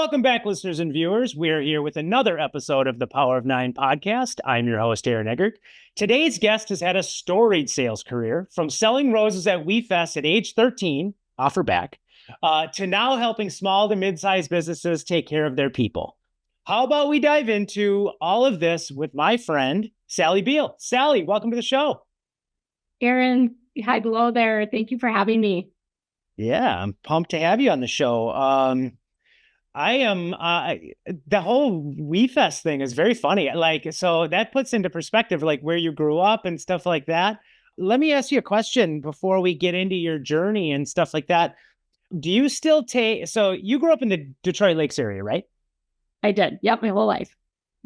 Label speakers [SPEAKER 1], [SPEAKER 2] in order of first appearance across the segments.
[SPEAKER 1] Welcome back, listeners and viewers. We're here with another episode of the Power of Nine podcast. I'm your host, Aaron Eggert. Today's guest has had a storied sales career, from selling roses at WeFest at age 13, off her back, to now helping small to mid-sized businesses take care of their people. How about we dive into all of this with my friend, Sally Biel. Sally, welcome to the show.
[SPEAKER 2] Aaron, hi, hello there. Thank you for having me.
[SPEAKER 1] Yeah, I'm pumped to have you on the show. I am, the whole WeFest thing is very funny. So that puts into perspective, like where you grew up and stuff like that. Let me ask you a question before we get into your journey and stuff like that. Do you still so you grew up in the Detroit Lakes area, right?
[SPEAKER 2] I did. Yep. My whole life.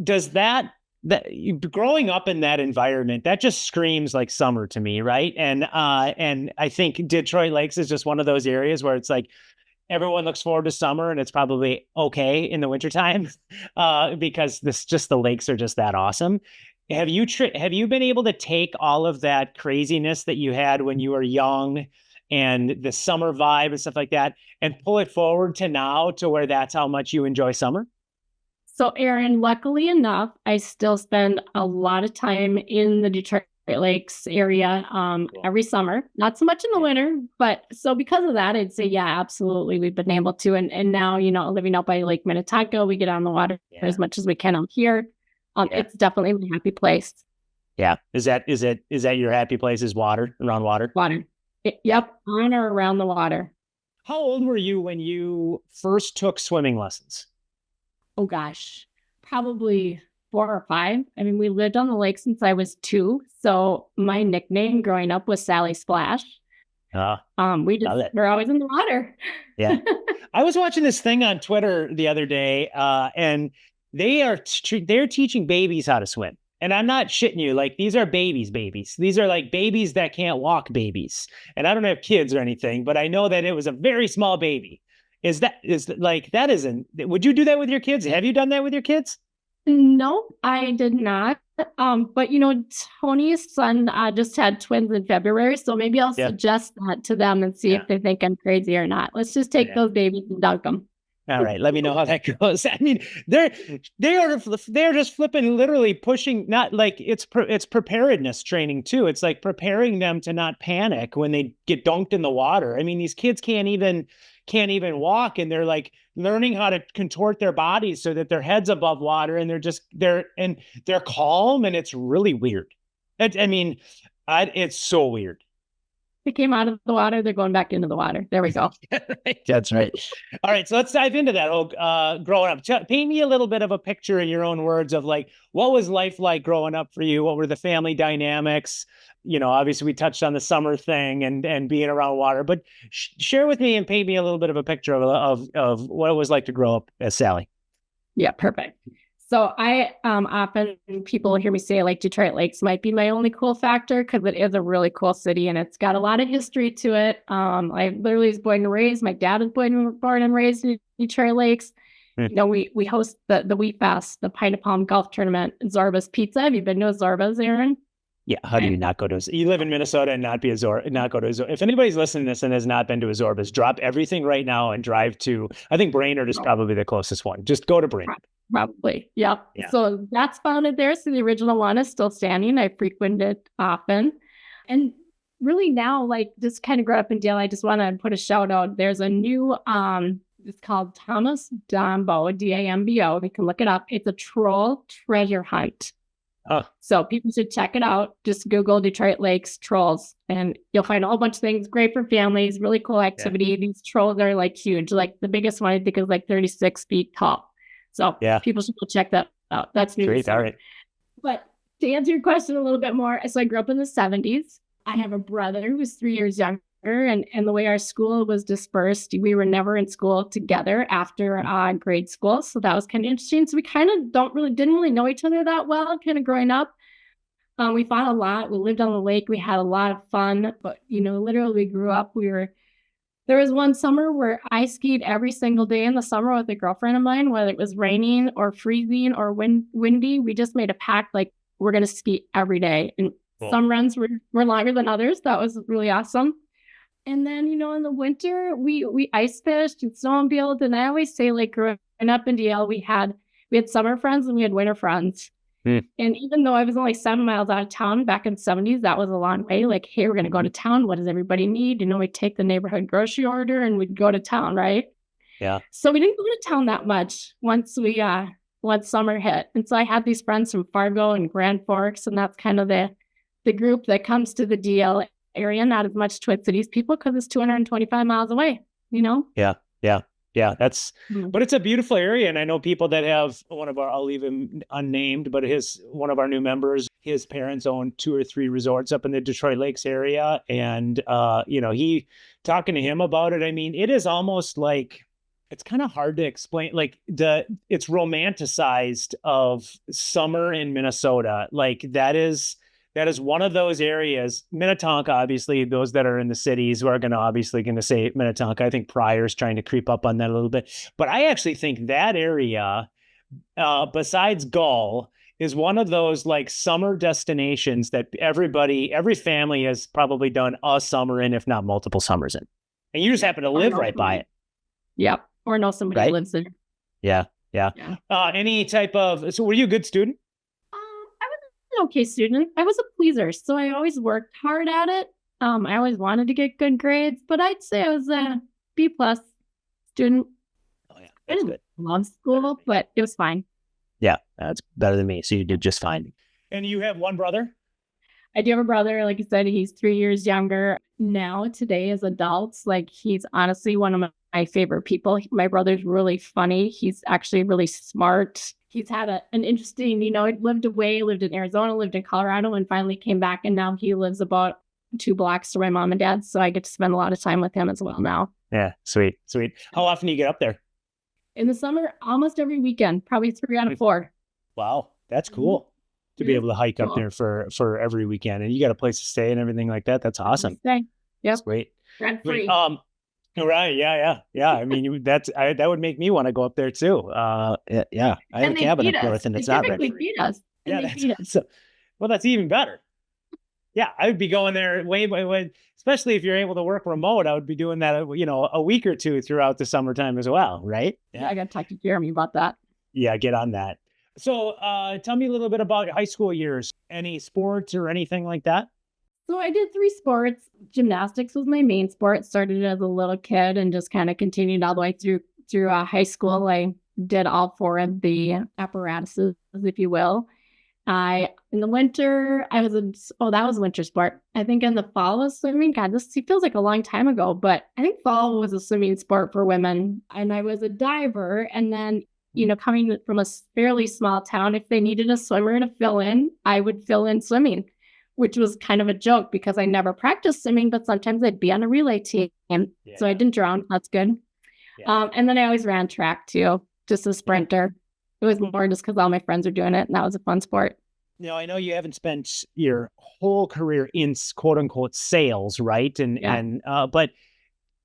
[SPEAKER 1] Does that growing up in that environment, that just screams like summer to me, right? And I think Detroit Lakes is just one of those areas where it's like, everyone looks forward to summer, and it's probably okay in the wintertime because the lakes are just that awesome. Have you been able to take all of that craziness that you had when you were young and the summer vibe and stuff like that and pull it forward to now to where that's how much you enjoy summer?
[SPEAKER 2] So, Aaron, luckily enough, I still spend a lot of time in the Detroit Lakes area every summer, not so much in the winter, but so because of that, I'd say, yeah, absolutely. We've been able to. And now, living out by Lake Minnetonka, we get on the water as much as we can out here. It's definitely a happy place.
[SPEAKER 1] Yeah. Is that your happy place is water, around water?
[SPEAKER 2] Water. Yep. On or around the water.
[SPEAKER 1] How old were you when you first took swimming lessons?
[SPEAKER 2] Oh gosh, probably 4 or 5. I mean, we lived on the lake since I was 2. So my nickname growing up was Sally Splash. We're always in the water.
[SPEAKER 1] Yeah. I was watching this thing on Twitter the other day, and they're teaching babies how to swim. And I'm not shitting you. Like, these are babies. These are like babies that can't walk babies. And I don't have kids or anything, but I know that it was a very small baby. Would you do that with your kids? Have you done that with your kids?
[SPEAKER 2] No, I did not. But Tony's son just had twins in February, so maybe I'll suggest that to them and see if they think I'm crazy or not. Let's just take those babies and dunk them.
[SPEAKER 1] All right, let me know how that goes. I mean, they're just flipping, literally pushing. Not like it's preparedness training too. It's like preparing them to not panic when they get dunked in the water. I mean, these kids can't even walk, and they're like learning how to contort their bodies so that their head's above water, and they're calm, and it's really weird. It's so weird.
[SPEAKER 2] They came out of the water, they're going back into the water. There we go.
[SPEAKER 1] That's right. All right, so let's dive into that whole growing up. Paint me a little bit of a picture in your own words of like, what was life like growing up for you? What were the family dynamics? Obviously we touched on the summer thing and being around water, but share with me and paint me a little bit of a picture of what it was like to grow up as Sally.
[SPEAKER 2] Yeah, perfect. So I often people hear me say like Detroit Lakes might be my only cool factor because it is a really cool city and it's got a lot of history to it. I literally was born and raised. My dad was born and raised in Detroit Lakes. We host the WeFest, the Pine of Palm Golf Tournament, Zorba's Pizza. Have you been to Zorba's, Aaron?
[SPEAKER 1] Yeah. How do you not go to you live in Minnesota and not go to Zorba? If anybody's listening to this and has not been to a Zorba's, drop everything right now and drive to, I think Brainerd is probably the closest one. Just go to Brainerd.
[SPEAKER 2] Probably. Yep. Yeah. So that's founded there. So the original one is still standing. I frequent it often. And really now, like just kind of grew up in Biel, I just want to put a shout out. There's a new, it's called Thomas Dambo, Dambo. You can look it up. It's a troll treasure hunt. So people should check it out. Just Google Detroit Lakes trolls and you'll find a whole bunch of things. Great for families, really cool activity. Yeah. These trolls are like huge. Like the biggest one I think is like 36 feet tall. So people should go check that out. That's new.
[SPEAKER 1] Great. All right.
[SPEAKER 2] But to answer your question a little bit more, so I grew up in the 70s. I have a brother who was 3 years younger. And the way our school was dispersed, we were never in school together after grade school. So that was kind of interesting. So we kind of didn't really know each other that well kind of growing up. We fought a lot. We lived on the lake. We had a lot of fun. But, literally we grew up. There was one summer where I skied every single day in the summer with a girlfriend of mine, whether it was raining or freezing or windy. We just made a pact, like we're going to ski every day. And some runs were longer than others. That was really awesome. And then, in the winter, we ice fished and snowmobiled. And I always say, like, growing up in DL, we had summer friends and we had winter friends. And even though I was only 7 miles out of town back in the 70s, that was a long way. Like, hey, we're going to go to town. What does everybody need? We'd take the neighborhood grocery order and we'd go to town, right?
[SPEAKER 1] Yeah.
[SPEAKER 2] So we didn't go to town that much once summer hit. And so I had these friends from Fargo and Grand Forks, and that's kind of the group that comes to the DL area, not as much Twin Cities people because it's 225 miles away,
[SPEAKER 1] Yeah. Yeah, but it's a beautiful area. And I know people that have I'll leave him unnamed, but one of our new members, his parents own 2 or 3 resorts up in the Detroit Lakes area. And, he talking to him about it. I mean, it is almost like, it's kind of hard to explain. Like it's romanticized of summer in Minnesota. Like that is one of those areas. Minnetonka, obviously, those that are in the cities are going to say Minnetonka. I think Pryor's trying to creep up on that a little bit. But I actually think that area, besides Gull, is one of those like summer destinations that every family has probably done a summer in, if not multiple summers in. And you just happen to live right by it.
[SPEAKER 2] Yep. Or know somebody who lives there.
[SPEAKER 1] Yeah. Any type of, so were you a good student?
[SPEAKER 2] Okay student. I was a pleaser, so I always worked hard at it. I always wanted to get good grades, but I'd say I was a B+ student.
[SPEAKER 1] Oh yeah, that's good.
[SPEAKER 2] Love school, but it was fine.
[SPEAKER 1] Yeah, that's better than me. So you did just fine. And you have one brother?
[SPEAKER 2] I do have a brother. Like I said, he's 3 years younger. Now, today, as adults, like he's honestly one of my favorite people. My brother's really funny. He's actually really smart. He's had an interesting, he lived in Arizona, lived in Colorado, and finally came back. And now he lives about 2 blocks from my mom and dad. So I get to spend a lot of time with him as well now.
[SPEAKER 1] Yeah, sweet. How often do you get up there?
[SPEAKER 2] In the summer, almost every weekend, probably 3 out of 4.
[SPEAKER 1] Wow, that's cool to be able to hike up there for every weekend. And you got a place to stay and everything like that. That's awesome.
[SPEAKER 2] Yep.
[SPEAKER 1] That's great.
[SPEAKER 2] Rent free.
[SPEAKER 1] Right. Yeah. I mean, that would make me want to go up there too. Yeah. I have a cabin up north and it's not rent free. Yeah. That's even better. Yeah. I would be going there way, especially if you're able to work remote. I would be doing that, a week or 2 throughout the summertime as well. Right.
[SPEAKER 2] Yeah. I got to talk to Jeremy about that.
[SPEAKER 1] Yeah. Get on that. So tell me a little bit about your high school years. Any sports or anything like that?
[SPEAKER 2] So I did 3 sports. Gymnastics was my main sport. Started as a little kid and just kind of continued all the way through high school. I did all 4 of the apparatuses, if you will. In the winter, that was a winter sport. I think in the fall was swimming. God, this feels like a long time ago, but I think fall was a swimming sport for women. And I was a diver. And then, coming from a fairly small town, if they needed a swimmer to fill in, I would fill in swimming, which was kind of a joke because I never practiced swimming, but sometimes I'd be on a relay team. Yeah. So I didn't drown. That's good. Yeah. And then I always ran track too, just a sprinter. It was more just because all my friends were doing it and that was a fun sport.
[SPEAKER 1] I know you haven't spent your whole career in quote unquote sales, right? But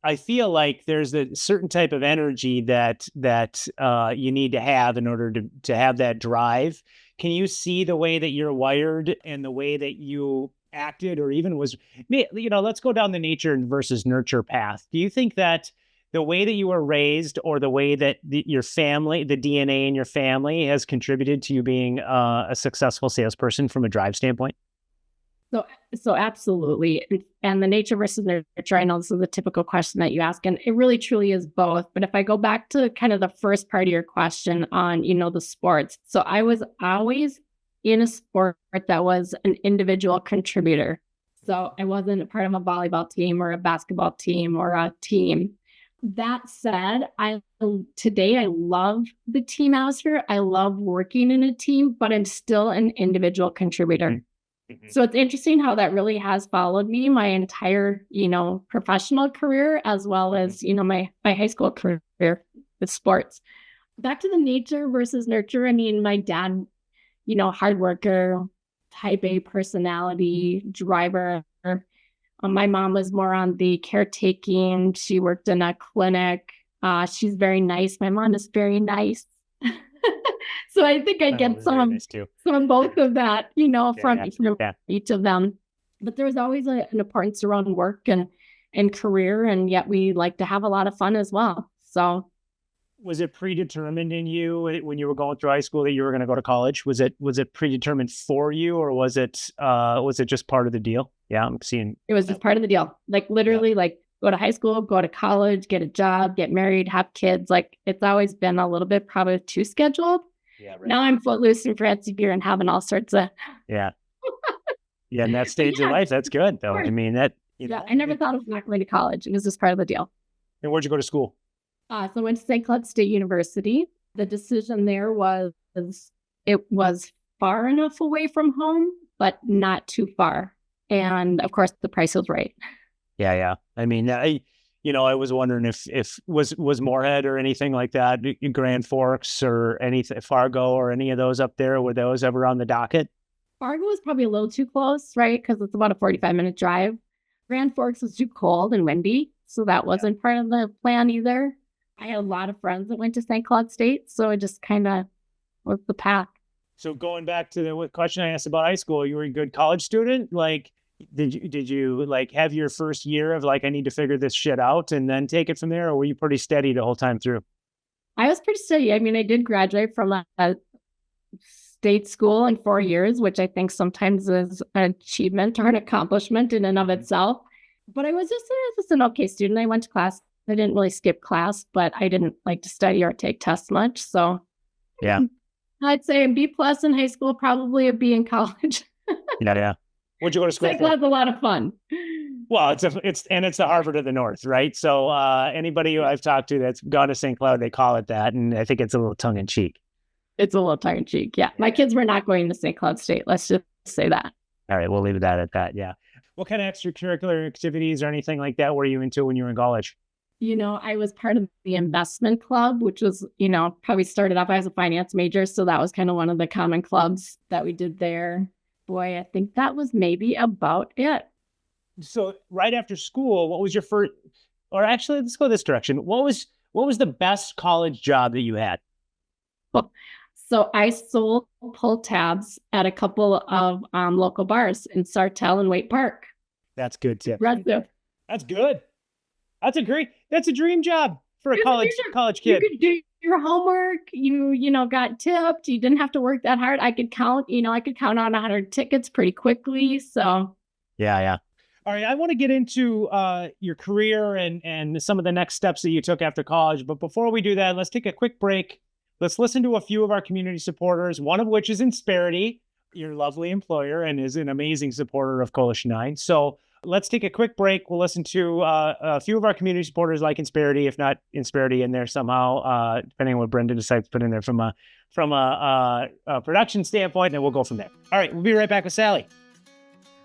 [SPEAKER 1] I feel like there's a certain type of energy that you need to have in order to have that drive. Can you see the way that you're wired and the way that you acted or even let's go down the nature versus nurture path. Do you think that the way that you were raised or the way that your family, the DNA in your family has contributed to you being a successful salesperson from a drive standpoint?
[SPEAKER 2] So absolutely. And the nature versus nurture, I know this is a typical question that you ask, and it really truly is both. But if I go back to kind of the first part of your question on, the sports. So I was always in a sport that was an individual contributor. So I wasn't a part of a volleyball team or a basketball team or a team. That said, today I love the team atmosphere. I love working in a team, but I'm still an individual contributor. Mm-hmm. So it's interesting how that really has followed me my entire, professional career, as well as, my high school career with sports. Back to the nature versus nurture. I mean, my dad, hard worker, type A personality, driver. My mom was more on the caretaking. She worked in a clinic. She's very nice. My mom is very nice. So I think I get some of both of that, from each of them. But there was always an importance around work and career, and yet we like to have a lot of fun as well. So
[SPEAKER 1] Was it predetermined in you when you were going through high school that you were going to go to college? Was it predetermined for you, or was it just part of the deal? Yeah, I'm seeing.
[SPEAKER 2] It was just part of the deal. Like literally, like go to high school, go to college, get a job, get married, have kids. Like it's always been a little bit probably too scheduled.
[SPEAKER 1] Yeah, right.
[SPEAKER 2] Now I'm footloose and fancy beer and having all sorts of.
[SPEAKER 1] Yeah. Yeah, in that stage of life, that's good though. I mean, that.
[SPEAKER 2] I never thought of not going to college. It was just part of the deal.
[SPEAKER 1] And where'd you go to school?
[SPEAKER 2] So I went to St. Cloud State University. The decision there was it was far enough away from home, but not too far. And of course, the price was right.
[SPEAKER 1] Yeah. I mean, I was wondering if was Moorhead or anything like that, Grand Forks or anything, Fargo or any of those up there, were those ever on the docket?
[SPEAKER 2] Fargo was probably a little too close, right? Because it's about a 45-minute drive. Grand Forks was too cold and windy, so that wasn't part of the plan either. I had a lot of friends that went to St. Cloud State, so it just kind of was the path.
[SPEAKER 1] So going back to the question I asked about high school, you were a good college student. Like, did you like have your first year of like, I need to figure this shit out and then take it from there, or were you pretty steady the whole time through?
[SPEAKER 2] I was pretty steady. I mean, I did graduate from a state school in 4 years, which I think sometimes is an achievement or an accomplishment in and of itself. But I was just an okay student. I went to class. I didn't really skip class, but I didn't like to study or take tests much. So
[SPEAKER 1] yeah,
[SPEAKER 2] I'd say a B+ in high school, probably a B in college.
[SPEAKER 1] Yeah. Where'd you go to school?
[SPEAKER 2] St. Cloud's a lot of fun.
[SPEAKER 1] Well, it's the Harvard of the North, right? So anybody who I've talked to that's gone to St. Cloud, they call it that, and I think it's a little tongue in cheek.
[SPEAKER 2] It's a little tongue in cheek. Yeah, my kids were not going to St. Cloud State. Let's just say that.
[SPEAKER 1] All right, we'll leave that at that. Yeah. What kind of extracurricular activities or anything like that were you into when you were in college?
[SPEAKER 2] I was part of the investment club, which was, probably started off as a finance major. So that was kind of one of the common clubs that we did there. Boy, I think that was maybe about it.
[SPEAKER 1] So right after school, what was your first, or actually, let's go this direction. What was the best college job that you had?
[SPEAKER 2] Well, so I sold pull tabs at a couple of local bars in Sartell and Waite Park.
[SPEAKER 1] That's good too. That's good. That's a dream job for a college kid.
[SPEAKER 2] You could do your homework. You got tipped. You didn't have to work that hard. I could count on 100 tickets pretty quickly. So
[SPEAKER 1] yeah. All right. I want to get into your career and some of the next steps that you took after college. But before we do that, let's take a quick break. Let's listen to a few of our community supporters, one of which is Insperity, your lovely employer, and is an amazing supporter of Coalition 9. So let's take a quick break. We'll listen to a few of our community supporters like Insperity, if not Insperity in there somehow, depending on what Brendan decides to put in there from a production standpoint, and we'll go from there. All right, we'll be right back with Sally.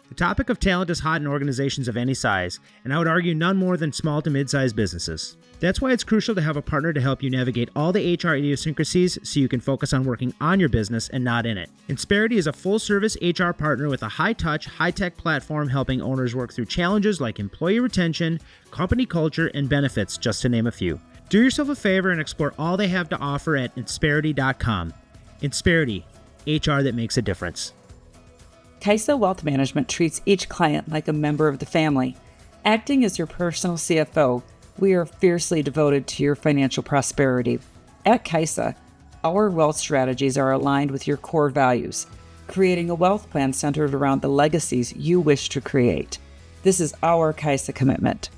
[SPEAKER 3] The topic of talent is hot in organizations of any size, and I would argue none more than small to mid-sized businesses. That's why it's crucial to have a partner to help you navigate all the HR idiosyncrasies so you can focus on working on your business and not in it. Insperity is a full-service HR partner with a high-touch, high-tech platform helping owners work through challenges like employee retention, company culture, and benefits, just to name a few. Do yourself a favor and explore all they have to offer at Insperity.com. Insperity, HR that makes a difference.
[SPEAKER 4] Kaisa Wealth Management treats each client like a member of the family. Acting as your personal CFO, we are fiercely devoted to your financial prosperity. At Kaisa, our wealth strategies are aligned with your core values, creating a wealth plan centered around the legacies you wish to create. This is our Kaisa commitment.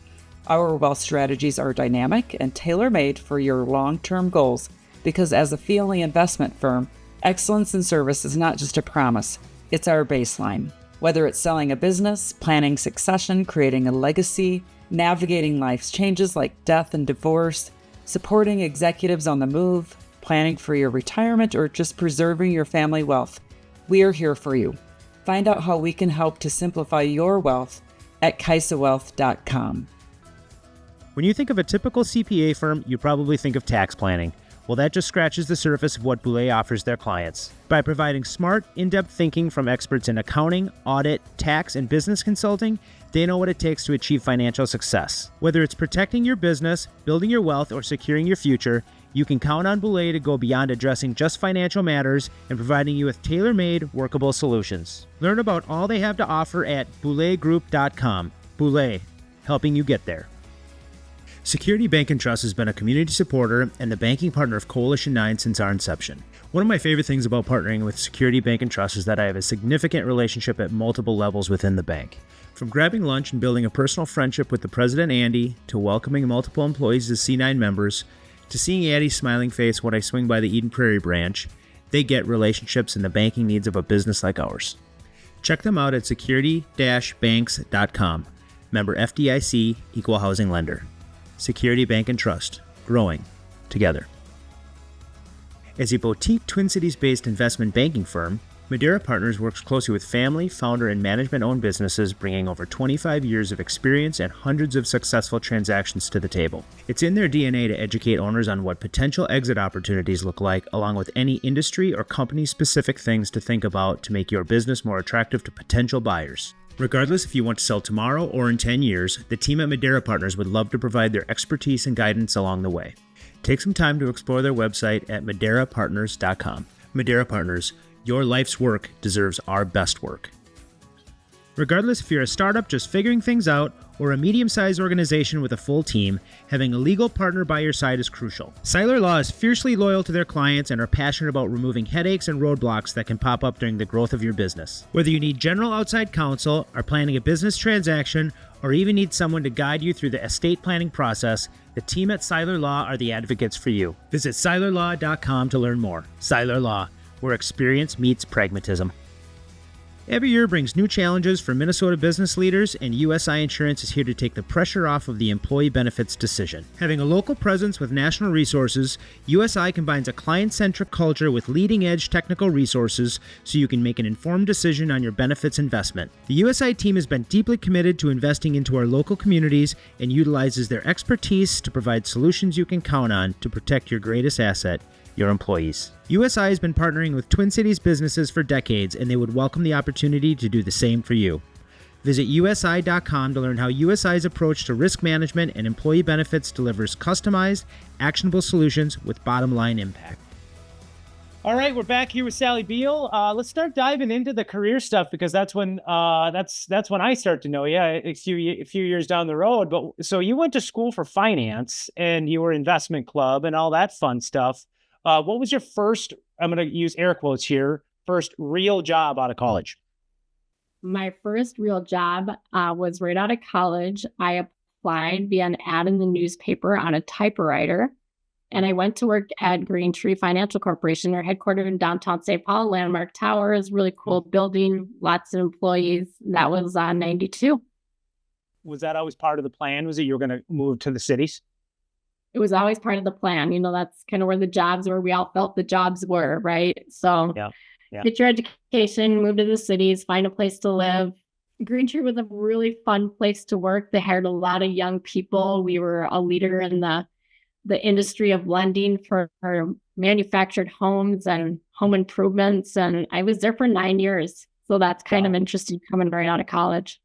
[SPEAKER 4] Our wealth strategies are dynamic and tailor-made for your long-term goals because as a family investment firm, excellence in service is not just a promise, it's our baseline. Whether it's selling a business, planning succession, creating a legacy, navigating life's changes like death and divorce, supporting executives on the move, planning for your retirement, or just preserving your family wealth, we are here for you. Find out how we can help to simplify your wealth at kaisawealth.com.
[SPEAKER 3] When you think of a typical CPA firm, you probably think of tax planning. Well, that just scratches the surface of what Biel offers their clients. By providing smart, in-depth thinking from experts in accounting, audit, tax, and business consulting, they know what it takes to achieve financial success. Whether it's protecting your business, building your wealth, or securing your future, you can count on Biel to go beyond addressing just financial matters and providing you with tailor-made, workable solutions. Learn about all they have to offer at boulegroup.com. Biel, helping you get there. Security Bank and Trust has been a community supporter and the banking partner of Coalition9 since our inception. One of my favorite things about partnering with Security Bank and Trust is that I have a significant relationship at multiple levels within the bank. From grabbing lunch and building a personal friendship with the president, Andy, to welcoming multiple employees as C9 members, to seeing Andy's smiling face when I swing by the Eden Prairie branch, they get relationships and the banking needs of a business like ours. Check them out at security-banks.com. Member FDIC, Equal Housing Lender. Security Bank and Trust, growing together. As a boutique Twin Cities-based investment banking firm, Madeira Partners works closely with family, founder, and management-owned businesses, bringing over 25 years of experience and hundreds of successful transactions to the table. It's in their DNA to educate owners on what potential exit opportunities look like, along with any industry or company-specific things to think about to make your business more attractive to potential buyers. Regardless if you want to sell tomorrow or in 10 years, the team at Madeira Partners would love to provide their expertise and guidance along the way. Take some time to explore their website at madeirapartners.com. Madeira Partners, your life's work deserves our best work. Regardless if you're a startup just figuring things out or a medium-sized organization with a full team, having a legal partner by your side is crucial. Seiler Law is fiercely loyal to their clients and are passionate about removing headaches and roadblocks that can pop up during the growth of your business. Whether you need general outside counsel, are planning a business transaction, or even need someone to guide you through the estate planning process, the team at Seiler Law are the advocates for you. Visit seilerlaw.com to learn more. Seiler Law, where experience meets pragmatism. Every year brings new challenges for Minnesota business leaders, and USI Insurance is here to take the pressure off of the employee benefits decision. Having a local presence with national resources, USI combines a client-centric culture with leading-edge technical resources so you can make an informed decision on your benefits investment. The USI team has been deeply committed to investing into our local communities and utilizes their expertise to provide solutions you can count on to protect your greatest asset, your employees. USI has been partnering with Twin Cities businesses for decades, and they would welcome the opportunity to do the same for you. Visit USI.com to learn how USI's approach to risk management and employee benefits delivers customized, actionable solutions with bottom-line impact.
[SPEAKER 1] All right, we're back here with Sally Biel. Let's start diving into the career stuff, because that's when that's when I start to know you a few years down the road. But so you went to school for finance, and you were investment club and all that fun stuff. What was your first, I'm going to use air quotes here, first real job out of college?
[SPEAKER 2] My first real job was right out of college. I applied via an ad in the newspaper on a typewriter, and I went to work at Green Tree Financial Corporation. They're headquartered in downtown St. Paul, Landmark Towers, really cool building, lots of employees. That was 92.
[SPEAKER 1] Was that always part of the plan? Was it you were going to move to the cities?
[SPEAKER 2] It was always part of the plan. You know, that's kind of where the jobs were. We all felt the jobs were, right? So get your education, move to the cities, find a place to live. Green Tree was a really fun place to work. They hired a lot of young people. We were a leader in the industry of lending for manufactured homes and home improvements. And I was there for 9 years. So that's kind of interesting coming right out of college.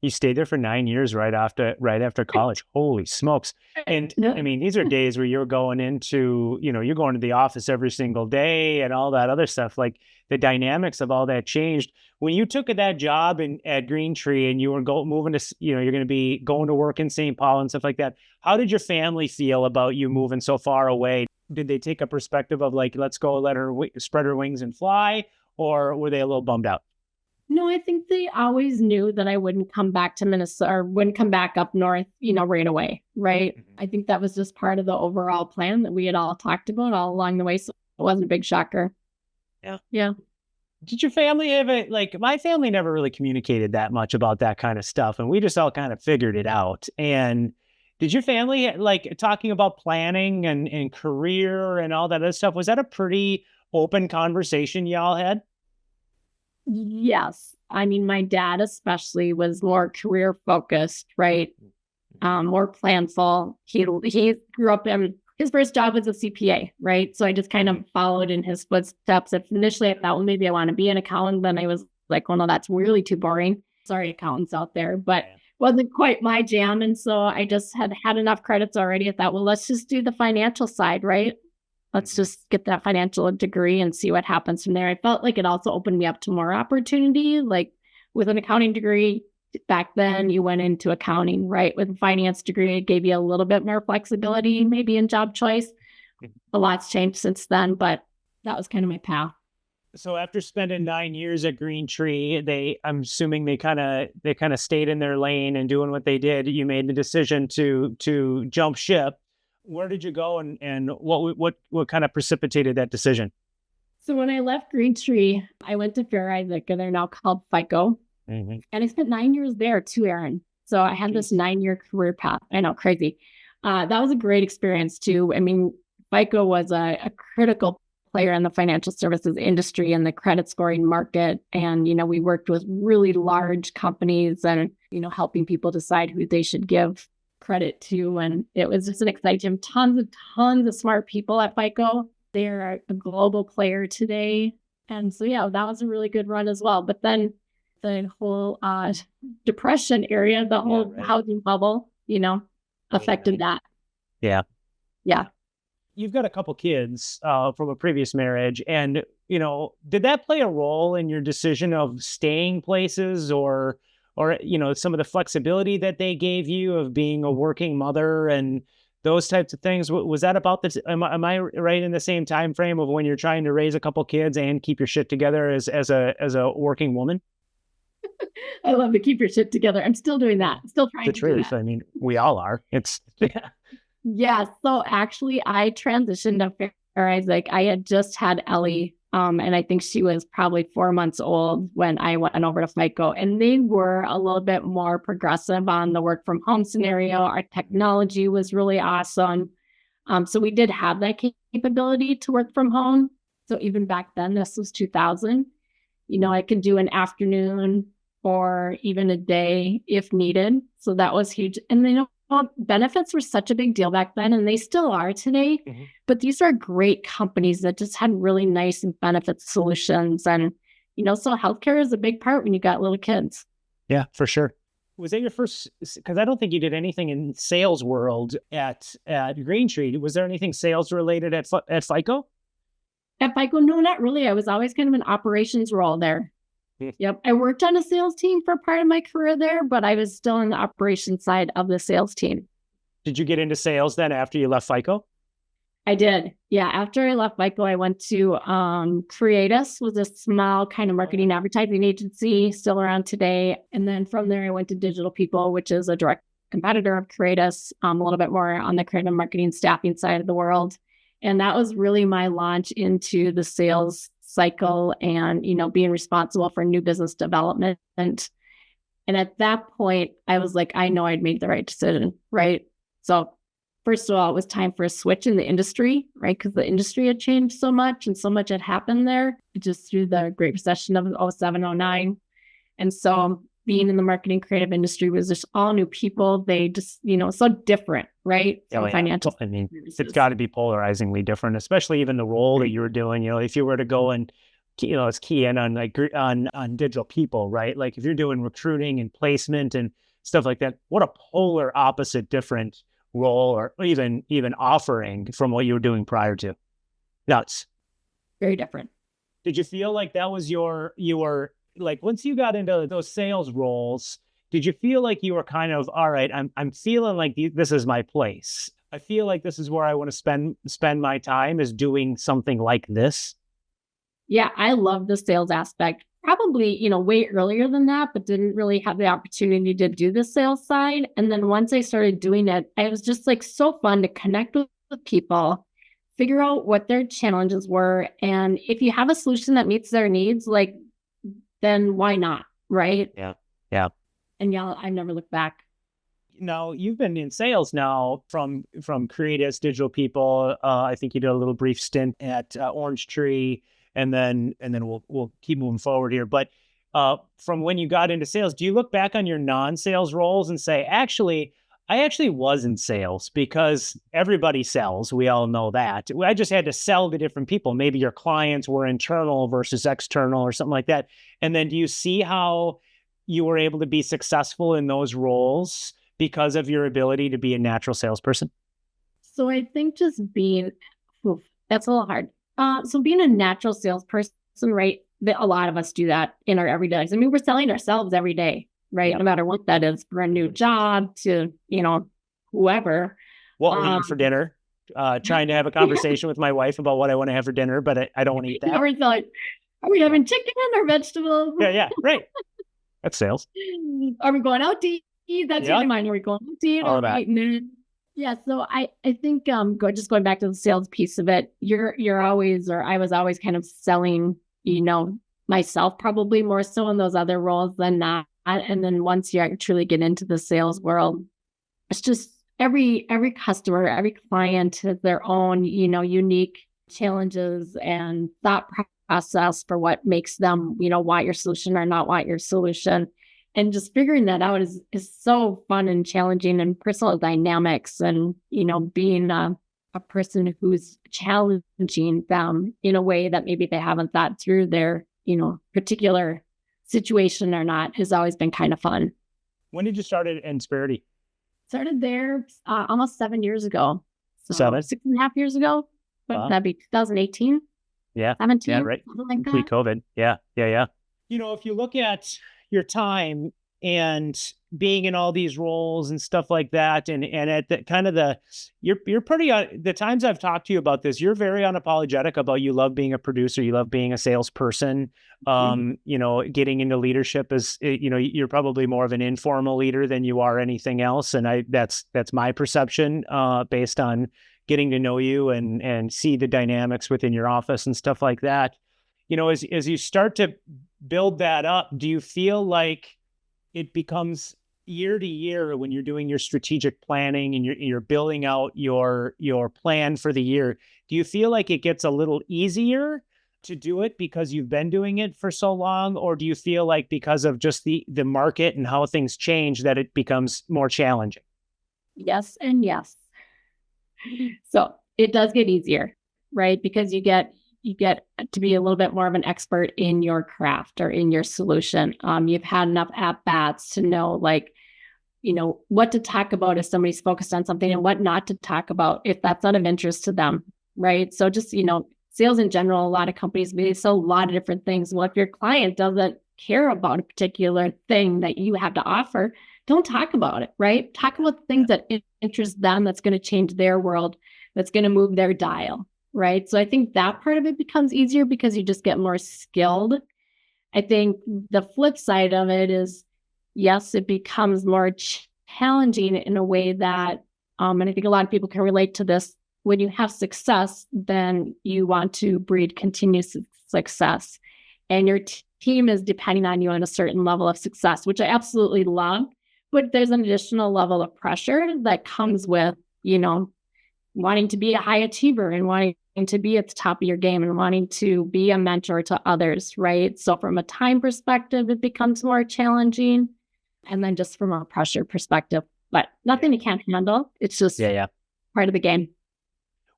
[SPEAKER 1] You stayed there for 9 years right after college. Holy smokes. And I mean, these are days where you're going into, you're going to the office every single day and all that other stuff. Like the dynamics of all that changed. When you took that job at Green Tree and you were moving to, you're going to be going to work in St. Paul and stuff like that. How did your family feel about you moving so far away? Did they take a perspective of like, let's go let her spread her wings and fly? Or were they a little bummed out?
[SPEAKER 2] No, I think they always knew that I wouldn't come back to Minnesota or wouldn't come back up north, right away. Right. Mm-hmm. I think that was just part of the overall plan that we had all talked about all along the way. So it wasn't a big shocker. Yeah. Yeah.
[SPEAKER 1] Did your family have my family never really communicated that much about that kind of stuff. And we just all kind of figured it out. And did your family talking about planning and career and all that other stuff? Was that a pretty open conversation y'all had?
[SPEAKER 2] Yes. I mean, my dad especially was more career focused, right? More planful. He grew up his first job was a CPA, right? So I just kind of followed in his footsteps. If initially I thought, well, maybe I want to be an accountant, then I was like, well, no, that's really too boring. Sorry, accountants out there, but wasn't quite my jam. And so I just had enough credits already. I thought, well, let's just do the financial side, right? Let's just get that financial degree and see what happens from there. I felt like it also opened me up to more opportunity. Like with an accounting degree, back then you went into accounting, right? With a finance degree, it gave you a little bit more flexibility, maybe in job choice. A lot's changed since then, but that was kind of my path.
[SPEAKER 1] So after spending 9 years at Green Tree, I'm assuming they kind of stayed in their lane and doing what they did. You made the decision to jump ship. Where did you go, and what kind of precipitated that decision?
[SPEAKER 2] So when I left Green Tree, I went to Fair Isaac, and they're now called FICO.
[SPEAKER 1] Mm-hmm.
[SPEAKER 2] And I spent 9 years there too, Aaron. So I had this 9-year career path. I know, crazy. That was a great experience too. I mean, FICO was a critical player in the financial services industry and the credit scoring market. And, we worked with really large companies and, helping people decide who they should give credit to. And it was just an exciting time. Tons of smart people at FICO. They're a global player today. And so, yeah, that was a really good run as well. But then the whole depression area, the whole housing bubble, affected that.
[SPEAKER 1] Yeah.
[SPEAKER 2] Yeah.
[SPEAKER 1] You've got a couple kids from a previous marriage, and did that play a role in your decision of staying places, or some of the flexibility that they gave you of being a working mother and those types of things? Was that about this? Am I right in the same time frame of when you're trying to raise a couple kids and keep your shit together as a working woman?
[SPEAKER 2] I love to keep your shit together. I'm still doing that. I'm still trying to do that.
[SPEAKER 1] I mean, we all are. It's
[SPEAKER 2] Yeah. So actually, I transitioned to Fair Isaac. I had just had Ellie, and I think she was probably 4 months old when I went over to FICO. And they were a little bit more progressive on the work from home scenario. Our technology was really awesome. So we did have that capability to work from home. So even back then, this was 2000, I could do an afternoon or even a day if needed. So that was huge. And benefits were such a big deal back then, and they still are today. Mm-hmm. But these are great companies that just had really nice benefit solutions. And, so healthcare is a big part when you got little kids.
[SPEAKER 1] Yeah, for sure. Was that your first, because I don't think you did anything in sales world at Green Tree. Was there anything sales related at FICO?
[SPEAKER 2] At FICO, no, not really. I was always kind of an operations role there. Yep. I worked on a sales team for part of my career there, but I was still on the operations side of the sales team.
[SPEAKER 1] Did you get into sales then after you left FICO?
[SPEAKER 2] I did. Yeah. After I left FICO, I went to Creatus, was a small kind of marketing advertising agency, still around today. And then from there, I went to Digital People, which is a direct competitor of Creatus, a little bit more on the creative marketing staffing side of the world. And that was really my launch into the sales cycle and, being responsible for new business development. And at that point, I was like, I know I'd made the right decision, right? So first of all, it was time for a switch in the industry, right? Because the industry had changed so much and so much had happened there just through the Great Recession of 07, 09. And so being in the marketing creative industry was just all new people. They just, so different, right?
[SPEAKER 1] Yeah,
[SPEAKER 2] financial.
[SPEAKER 1] I mean, it's got to be polarizingly different, especially even the role that you were doing. If you were to go and, let's key in on on Digital People, right? Like if you're doing recruiting and placement and stuff like that, what a polar opposite different role or even offering from what you were doing prior to. Nuts.
[SPEAKER 2] Very different.
[SPEAKER 1] Did you feel like that was you were like, once you got into those sales roles, did you feel like you were kind of, all right, I'm feeling like this is my place. I feel like this is where I want to spend my time, is doing something like this?
[SPEAKER 2] Yeah, I love the sales aspect. Probably, way earlier than that, but didn't really have the opportunity to do the sales side. And then once I started doing it, it was just like so fun to connect with people, figure out what their challenges were. And if you have a solution that meets their needs, then why not? Right?
[SPEAKER 1] Yeah. Yeah.
[SPEAKER 2] And yeah, I never looked back.
[SPEAKER 1] Now, you've been in sales now from Creatus, Digital People. I think you did a little brief stint at Orange Tree, and then we'll keep moving forward here. But from when you got into sales, do you look back on your non-sales roles and say, I actually was in sales because everybody sells. We all know that. I just had to sell to different people. Maybe your clients were internal versus external or something like that. And then do you see how you were able to be successful in those roles because of your ability to be a natural salesperson?
[SPEAKER 2] So I think that's a little hard. So being a natural salesperson, right? A lot of us do that in our everyday lives. I mean, we're selling ourselves every day. right? No matter what that is, for a new job to, whoever.
[SPEAKER 1] What we're eating for dinner. Trying to have a conversation with my wife about what I want to have for dinner, but I don't want to eat that.
[SPEAKER 2] Everyone's like, are we having chicken or vegetables?
[SPEAKER 1] Yeah, right. That's sales.
[SPEAKER 2] Are we going out to eat? That's in mind. Are we going out to eat?
[SPEAKER 1] All of that.
[SPEAKER 2] Yeah. So I think just going back to the sales piece of it, you're always, or I was always kind of selling, myself probably more so in those other roles than not. And then once you truly get into the sales world, it's just every customer, every client has their own, unique challenges and thought process for what makes them, want your solution or not want your solution. And just figuring that out is so fun and challenging, and personal dynamics and, being a person who's challenging them in a way that maybe they haven't thought through their, particular situation or not has always been kind of fun.
[SPEAKER 1] When did you start at Insperity?
[SPEAKER 2] Started there almost 7 years ago. So 6.5 years ago. But that'd be 2018.
[SPEAKER 1] Yeah.
[SPEAKER 2] 17.
[SPEAKER 1] Yeah, right.
[SPEAKER 2] Something like that.
[SPEAKER 1] Pre-COVID. Yeah. If you look at your time and being in all these roles and stuff like that, and at the kind of you're pretty, the times I've talked to you about this, you're very unapologetic about you love being a producer, you love being a salesperson. Getting into leadership is, you're probably more of an informal leader than you are anything else. And that's my perception, based on getting to know you and see the dynamics within your office and stuff like that. As you start to build that up, do you feel like it becomes year to year when you're doing your strategic planning and you're building out your plan for the year? Do you feel like it gets a little easier to do it because you've been doing it for so long? Or do you feel like because of just the market and how things change that it becomes more challenging?
[SPEAKER 2] Yes and yes. So it does get easier, right? Because you get to be a little bit more of an expert in your craft or in your solution. You've had enough at-bats to know, what to talk about if somebody's focused on something and what not to talk about if that's not of interest to them, right? So just, sales in general, a lot of companies, they sell a lot of different things. Well, if your client doesn't care about a particular thing that you have to offer, don't talk about it, right? Talk about the things that interest them, that's going to change their world, that's going to move their dial, right? So I think that part of it becomes easier because you just get more skilled. I think the flip side of it is, yes, it becomes more challenging in a way that, and I think a lot of people can relate to this, when you have success, then you want to breed continuous success. And your team is depending on you on a certain level of success, which I absolutely love. But there's an additional level of pressure that comes with, wanting to be a high achiever and wanting to be at the top of your game and wanting to be a mentor to others, right? So from a time perspective, it becomes more challenging. And then just from a pressure perspective, but nothing you can't handle. It's just part of the game.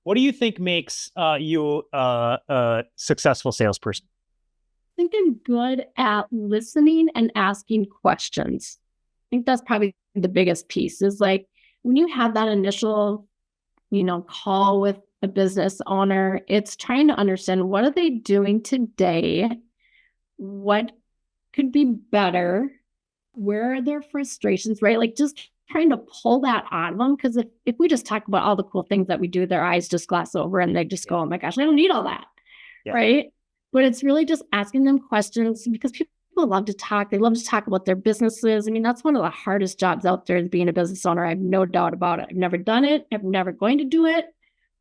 [SPEAKER 1] What do you think makes you a successful salesperson?
[SPEAKER 2] I think I'm good at listening and asking questions. I think that's probably the biggest piece is when you have that initial, call with a business owner, it's trying to understand, what are they doing today? What could be better? Where are their frustrations, right? Just trying to pull that out of them. Because if we just talk about all the cool things that we do, their eyes just glass over and they just go, oh my gosh, I don't need all that, right? But it's really just asking them questions, because people love to talk. They love to talk about their businesses. I mean, that's one of the hardest jobs out there, is being a business owner. I have no doubt about it. I've never done it. I'm never going to do it.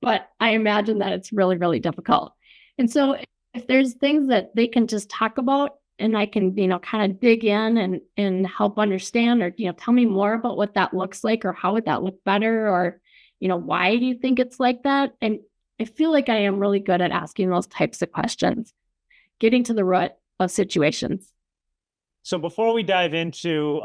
[SPEAKER 2] But I imagine that it's really, really difficult. And so if there's things that they can just talk about, and I can, kind of dig in and help understand, or, tell me more about what that looks like, or how would that look better, or, why do you think it's like that? And I feel like I am really good at asking those types of questions, getting to the root of situations.
[SPEAKER 1] So before we dive into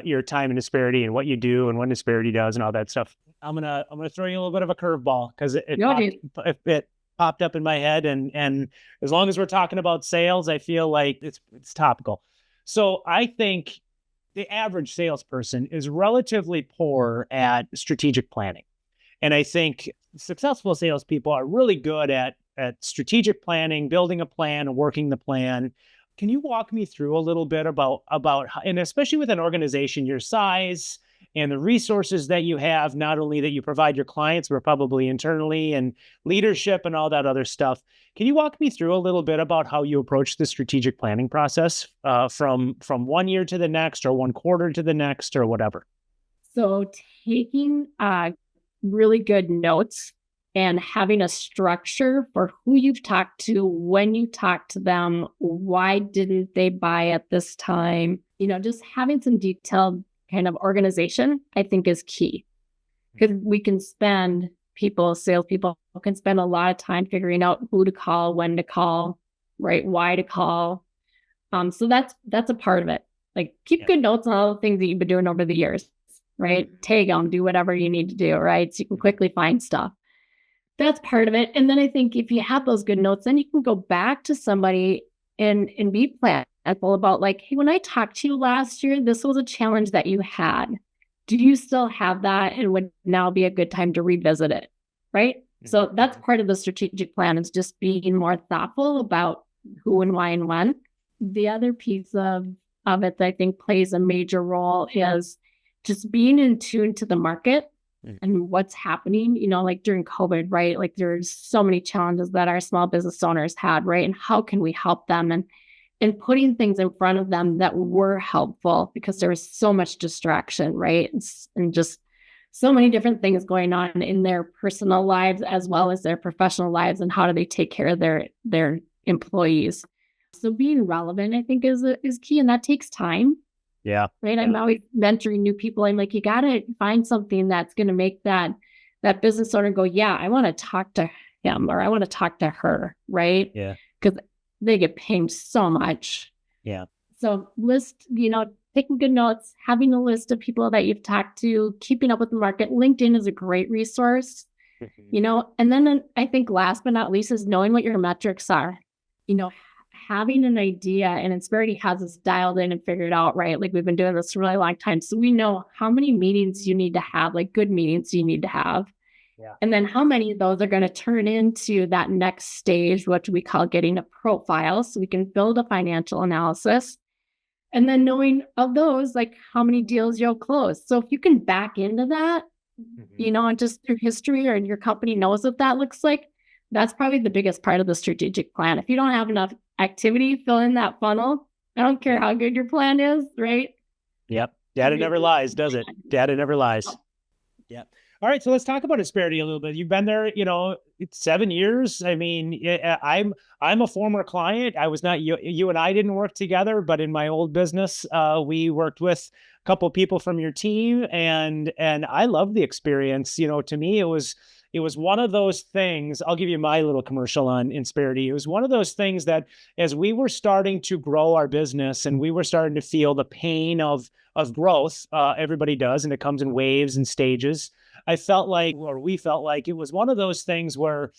[SPEAKER 1] your time in Insperity and what you do and what Insperity does and all that stuff, I'm gonna throw you a little bit of a curveball, because it popped up in my head, and as long as we're talking about sales, I feel like it's topical. So I think the average salesperson is relatively poor at strategic planning, and I think successful salespeople are really good at strategic planning, building a plan, and working the plan. Can you walk me through a little bit about and especially with an organization your size and the resources that you have, not only that you provide your clients, but probably internally and leadership and all that other stuff. Can you walk me through a little bit about how you approach the strategic planning process from 1 year to the next, or 1 quarter to the next, or whatever?
[SPEAKER 2] So taking really good notes and having a structure for who you've talked to, when you talk to them, why didn't they buy at this time? Just having some detailed kind of organization, I think, is key. Because we can spend salespeople can spend a lot of time figuring out who to call, when to call, right? Why to call. So that's a part of it. Like, keep good notes on all the things that you've been doing over the years, right? Tag them, do whatever you need to do, right? So you can quickly find stuff. That's part of it. And then I think if you have those good notes, then you can go back to somebody and be planful about, like, hey, when I talked to you last year, this was a challenge that you had. Do you still have that? And would now be a good time to revisit it, right? So that's part of the strategic plan, is just being more thoughtful about who and why and when. The other piece of it that I think plays a major role is just being in tune to the market and what's happening, like during COVID, right? Like, there's so many challenges that our small business owners had, right? And how can we help them? And putting things in front of them that were helpful, because there was so much distraction, right? And just so many different things going on in their personal lives as well as their professional lives, and how do they take care of their employees. So being relevant, I think, is key, and that takes time.
[SPEAKER 1] Yeah.
[SPEAKER 2] Right. I'm always mentoring new people. I'm like, you got to find something that's going to make that business owner go, yeah, I want to talk to him, or I want to talk to her. Right.
[SPEAKER 1] Yeah.
[SPEAKER 2] Because they get pinged so much.
[SPEAKER 1] Yeah.
[SPEAKER 2] So taking good notes, having a list of people that you've talked to, keeping up with the market. LinkedIn is a great resource, and then I think last but not least is knowing what your metrics are, having an idea, and Insperity has this dialed in and figured out, right? Like, we've been doing this for a really long time. So we know how many meetings you need to have, like good meetings you need to have.
[SPEAKER 1] Yeah.
[SPEAKER 2] And then how many of those are going to turn into that next stage, what we call getting a profile. So we can build a financial analysis. And then knowing of those, like, how many deals you'll close. So if you can back into that, and just through history, or your company knows what that looks like, that's probably the biggest part of the strategic plan. If you don't have enough activity fill in that funnel, I don't care how good your plan is, right?
[SPEAKER 1] Yep. Data never lies, does it? Data never lies. Yep. All right. So let's talk about Insperity a little bit. You've been there, it's 7 years. I mean, I'm a former client. I was not, you and I didn't work together, but in my old business, we worked with a couple of people from your team, and I love the experience. To me, it was one of those things. I'll give you my little commercial on Insperity. It was one of those things that, as we were starting to grow our business and we were starting to feel the pain of growth, everybody does, and it comes in waves and stages. We felt like it was one of those things where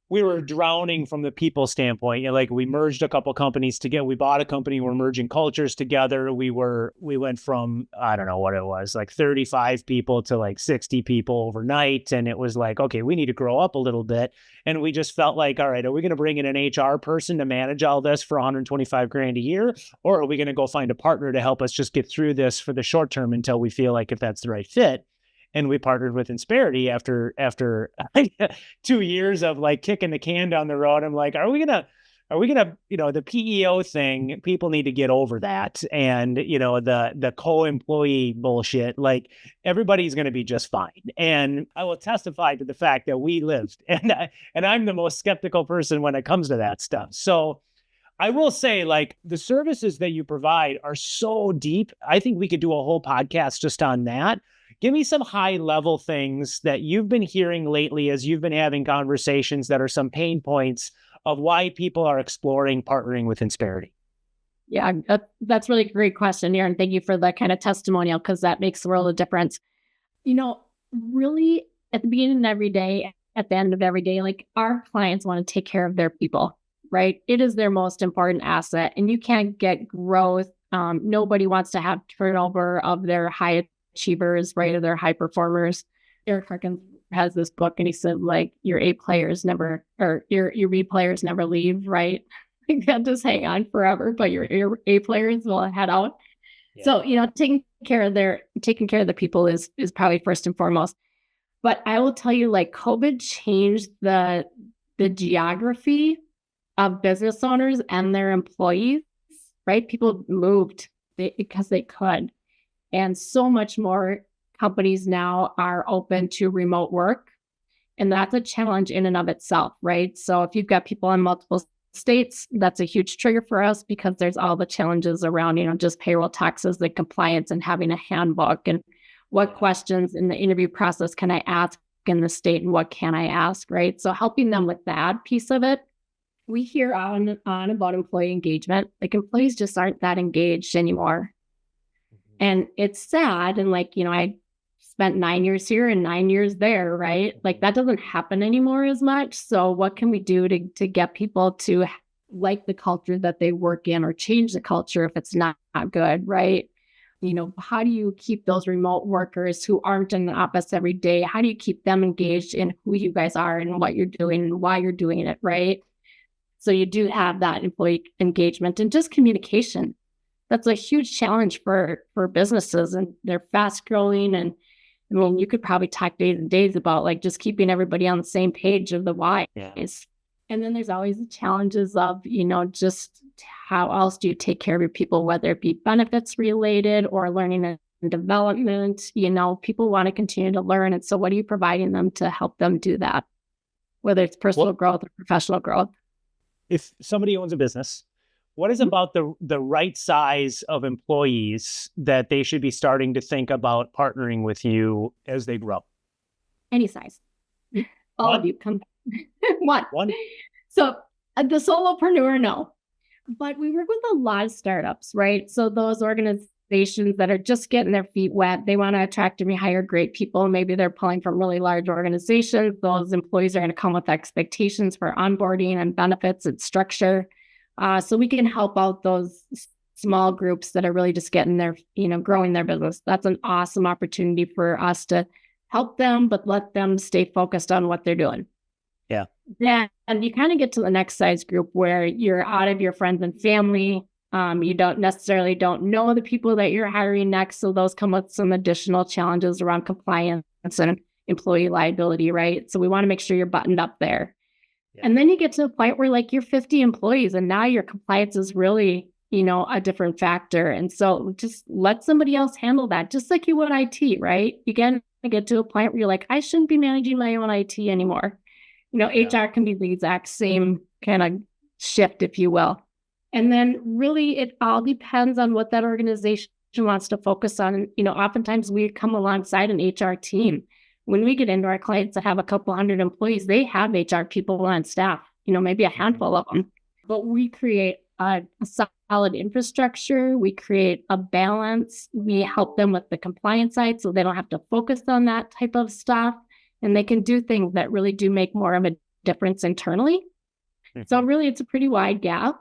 [SPEAKER 1] we were drowning from the people standpoint. Like, we merged a couple companies together. We bought a company. We're merging cultures together. We went from, I don't know what it was, like 35 people to like 60 people overnight. And it was like, okay, we need to grow up a little bit. And we just felt like, all right, are we going to bring in an HR person to manage all this for $125,000 a year? Or are we going to go find a partner to help us just get through this for the short term until we feel like if that's the right fit? And we partnered with Insperity after 2 years of like kicking the can down the road. I'm like, are we gonna, the PEO thing, people need to get over that. And, the co-employee bullshit, like, everybody's going to be just fine. And I will testify to the fact that we lived, and I'm the most skeptical person when it comes to that stuff. So I will say, like, the services that you provide are so deep. I think we could do a whole podcast just on that. Give me some high level things that you've been hearing lately as you've been having conversations that are some pain points of why people are exploring partnering with Insperity.
[SPEAKER 2] Yeah, that's really a great question, Aaron. Thank you for that kind of testimonial, because that makes the world of difference. Really, at the beginning of every day, at the end of every day, like, our clients want to take care of their people, right? It is their most important asset, and you can't get growth. Nobody wants to have turnover of their high achievers, right? Or their high performers. Eric Harkins has this book, and he said, like, your A players never, or your B players never leave, right? You can't just hang on forever, but your A players will head out. Yeah. So, taking care of the people is probably first and foremost. But I will tell you, like, COVID changed the geography of business owners and their employees, right? People moved because they could. And so much more companies now are open to remote work. And that's a challenge in and of itself, right? So if you've got people in multiple states, that's a huge trigger for us because there's all the challenges around, just payroll taxes, the compliance, and having a handbook, and what questions in the interview process can I ask in the state and what can I ask, right? So helping them with that piece of it. We hear on about employee engagement, like employees just aren't that engaged anymore. And it's sad. And I spent 9 years here and 9 years there, right? Like that doesn't happen anymore as much. So what can we do to get people to like the culture that they work in, or change the culture if it's not good, right? How do you keep those remote workers who aren't in the office every day? How do you keep them engaged in who you guys are and what you're doing and why you're doing it, right? So you do have that employee engagement and just communication. That's a huge challenge for businesses, and they're fast growing. And I mean, you could probably talk days and days about like just keeping everybody on the same page of the why. Yeah. And then there's always the challenges of, just how else do you take care of your people, whether it be benefits related or learning and development. People want to continue to learn. And so what are you providing them to help them do that, whether it's personal growth or professional growth?
[SPEAKER 1] If somebody owns a business, what is about the right size of employees that they should be starting to think about partnering with you as they grow?
[SPEAKER 2] Any size. All of you come. One. So the solopreneur, no. But we work with a lot of startups, right? So those organizations that are just getting their feet wet, they want to attract and rehire great people. Maybe they're pulling from really large organizations. Those employees are going to come with expectations for onboarding and benefits and structure. So we can help out those small groups that are really just getting their, growing their business. That's an awesome opportunity for us to help them, but let them stay focused on what they're doing.
[SPEAKER 1] Yeah.
[SPEAKER 2] Yeah. And you kind of get to the next size group where you're out of your friends and family. You don't know the people that you're hiring next. So those come with some additional challenges around compliance and employee liability, right? So we want to make sure you're buttoned up there. Yeah. And then you get to a point where like you're 50 employees and now your compliance is really, a different factor. And so just let somebody else handle that, just like you would IT, right? You get to a point where you're like, I shouldn't be managing my own IT anymore. HR can be the exact same kind of shift, if you will. And then really it all depends on what that organization wants to focus on. Oftentimes we come alongside an HR team. When we get into our clients that have a couple hundred employees, they have HR people on staff, maybe a handful of them. But we create a solid infrastructure. We create a balance. We help them with the compliance side so they don't have to focus on that type of stuff. And they can do things that really do make more of a difference internally. Mm-hmm. So really, it's a pretty wide gap.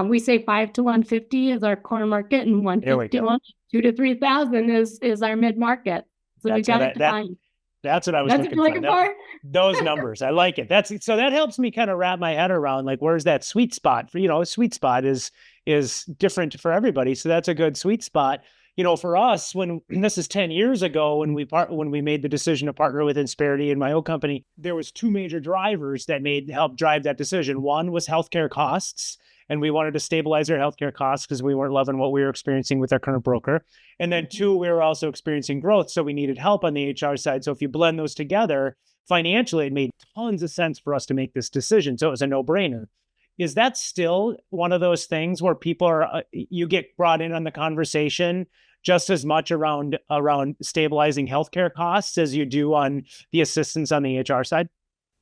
[SPEAKER 2] We say 5 to 150 is our core market, and 150 to 2 to 3,000 is our mid market. So we got it defined.
[SPEAKER 1] That's what I was looking for. Those numbers, I like it. So that helps me kind of wrap my head around like where's that sweet spot for a sweet spot is different for everybody. So that's a good sweet spot. For us, when this is 10 years ago, when we made the decision to partner with Insperity and my old company, there was two major drivers that helped drive that decision. One was healthcare costs, and we wanted to stabilize our healthcare costs because we weren't loving what we were experiencing with our current broker. And then two, we were also experiencing growth, so we needed help on the HR side. So if you blend those together, financially, it made tons of sense for us to make this decision. So it was a no-brainer. Is that still one of those things where people are, you get brought in on the conversation just as much around stabilizing healthcare costs as you do on the assistance on the HR side?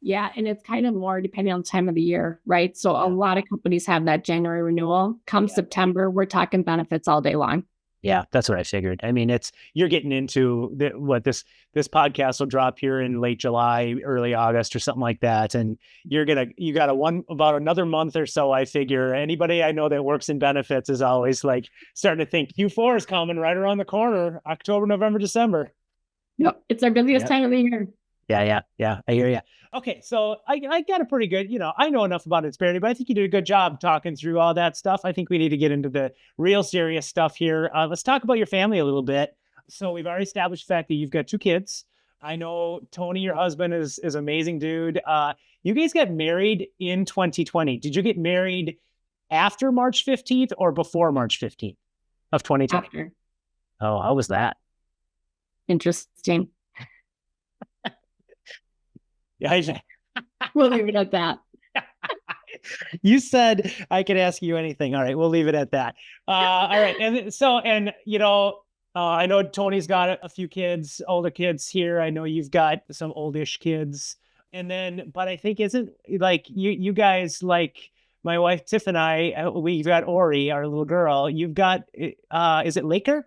[SPEAKER 2] Yeah. And it's kind of more depending on the time of the year, right? So a lot of companies have that January renewal. Come September, we're talking benefits all day long.
[SPEAKER 1] Yeah, that's what I figured. I mean, you're getting into this podcast will drop here in late July, early August or something like that. And you got about another month or so, I figure. Anybody I know that works in benefits is always like starting to think Q4 is coming right around the corner, October, November, December.
[SPEAKER 2] Yep. It's our busiest time of the year.
[SPEAKER 1] Yeah. I hear you. Okay, so I got a pretty good, I know enough about Insperity, but I think you did a good job talking through all that stuff. I think we need to get into the real serious stuff here. Let's talk about your family a little bit. So we've already established the fact that you've got 2 kids. I know Tony, your husband, is amazing dude. You guys got married in 2020. Did you get married after March 15th or before March 15th of 2020?
[SPEAKER 2] After.
[SPEAKER 1] Oh, how was that?
[SPEAKER 2] Interesting.
[SPEAKER 1] Yeah,
[SPEAKER 2] We'll leave it at that.
[SPEAKER 1] you said I could ask you anything. All right, we'll leave it at that. All right, I know Tony's got a few kids, older kids here. I know you've got some oldish kids, but I think isn't like you guys, like my wife Tiff and I, we've got Ori, our little girl. You've got is it Laker?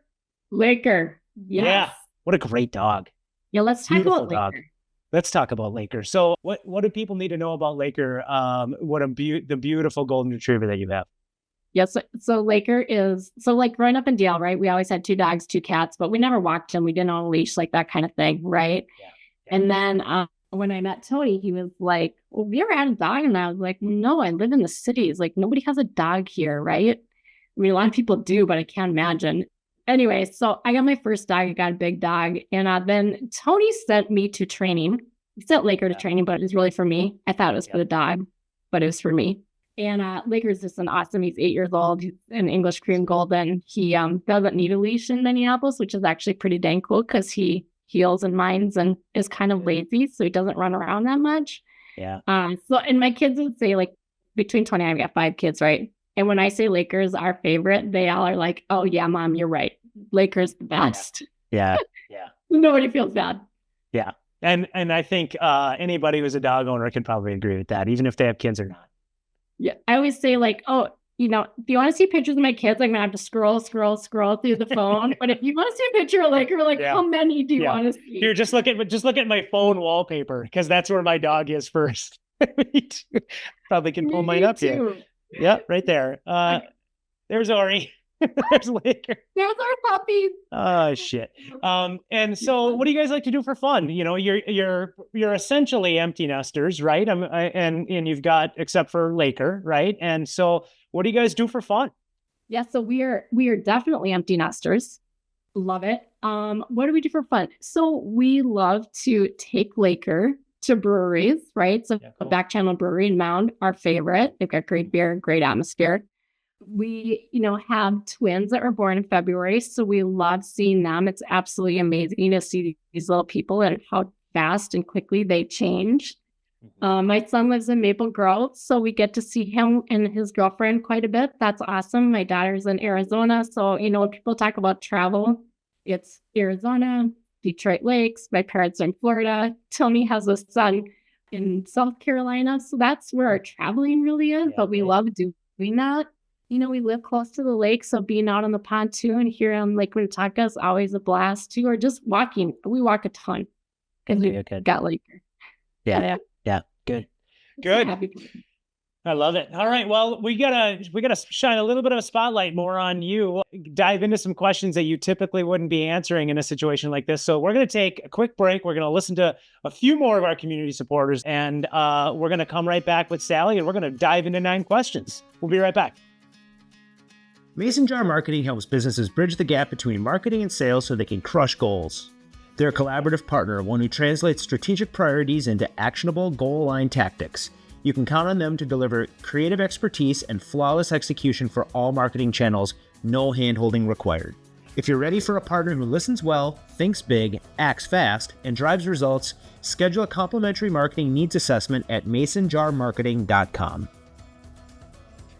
[SPEAKER 2] Laker. Yes.
[SPEAKER 1] Yeah, what a great dog.
[SPEAKER 2] Yeah, let's talk
[SPEAKER 1] Beautiful
[SPEAKER 2] about
[SPEAKER 1] dog.
[SPEAKER 2] Laker.
[SPEAKER 1] Let's talk about Laker. So what do people need to know about Laker? The beautiful golden retriever that you have.
[SPEAKER 2] Yes. So Laker is, like growing up in Biel, right? We always had 2 dogs, 2 cats, but we never walked them. We didn't on a leash, like that kind of thing. Right. Yeah. And then when I met Tony, he was like, well, have you ever had a dog? And I was like, no, I live in the cities. Like nobody has a dog here. Right. I mean, a lot of people do, but I can't imagine. Anyway, so I got my first dog. I got a big dog. And then Tony sent me to training. He sent Laker to training, but it was really for me. I thought it was for the dog, but it was for me. And Laker's just an awesome. He's 8 years old. He's an English cream golden. He doesn't need a leash in Minneapolis, which is actually pretty dang cool because he heels and minds and is kind of lazy, so he doesn't run around that much.
[SPEAKER 1] Yeah.
[SPEAKER 2] And my kids would say, like, between 20, I've got 5 kids, right? And when I say Laker's our favorite, they all are like, oh yeah, Mom, you're right. Laker's the best.
[SPEAKER 1] Yeah.
[SPEAKER 2] Nobody feels bad.
[SPEAKER 1] Yeah. And I think anybody who's a dog owner can probably agree with that, even if they have kids or not.
[SPEAKER 2] Yeah. I always say, like, oh, if you want to see pictures of my kids, I'm going to have to scroll through the phone. But if you want to see a picture of Laker, how many do you want to see?
[SPEAKER 1] Here, just look at my phone wallpaper, because that's where my dog is first. Probably can pull mine up here. Yeah, right there. There's Ori. There's Laker.
[SPEAKER 2] There's our puppies.
[SPEAKER 1] Oh shit. And so what do you guys like to do for fun? You're essentially empty nesters, right? And you've got, except for Laker, right? And so what do you guys do for fun?
[SPEAKER 2] Yeah, so we are definitely empty nesters. Love it. What do we do for fun? So we love to take Laker to breweries, right? So cool. Back Channel Brewery in Mound, our favorite. They've got great beer, great atmosphere. We, have twins that were born in February, so we love seeing them. It's absolutely amazing to see these little people and how fast and quickly they change. My son lives in Maple Grove, so we get to see him and his girlfriend quite a bit. That's awesome. My daughter's in Arizona, so, when people talk about travel, it's Arizona, Detroit Lakes. My parents are in Florida. Tony has a son in South Carolina, so that's where our traveling really is, but we love doing that. We live close to the lake, so being out on the pontoon here on Lake Minnetonka is always a blast too, or just walking. We walk a ton because we got Laker.
[SPEAKER 1] Yeah. Good. I love it. All right. Well, we gotta shine a little bit of a spotlight more on you. Dive into some questions that you typically wouldn't be answering in a situation like this. So we're gonna take a quick break. We're gonna listen to a few more of our community supporters, and we're gonna come right back with Sally, and we're gonna dive into 9 questions. We'll be right back.
[SPEAKER 3] Mason Jar Marketing helps businesses bridge the gap between marketing and sales so they can crush goals. They're a collaborative partner, one who translates strategic priorities into actionable, goal-aligned tactics. You can count on them to deliver creative expertise and flawless execution for all marketing channels, no hand-holding required. If you're ready for a partner who listens well, thinks big, acts fast, and drives results, schedule a complimentary marketing needs assessment at masonjarmarketing.com.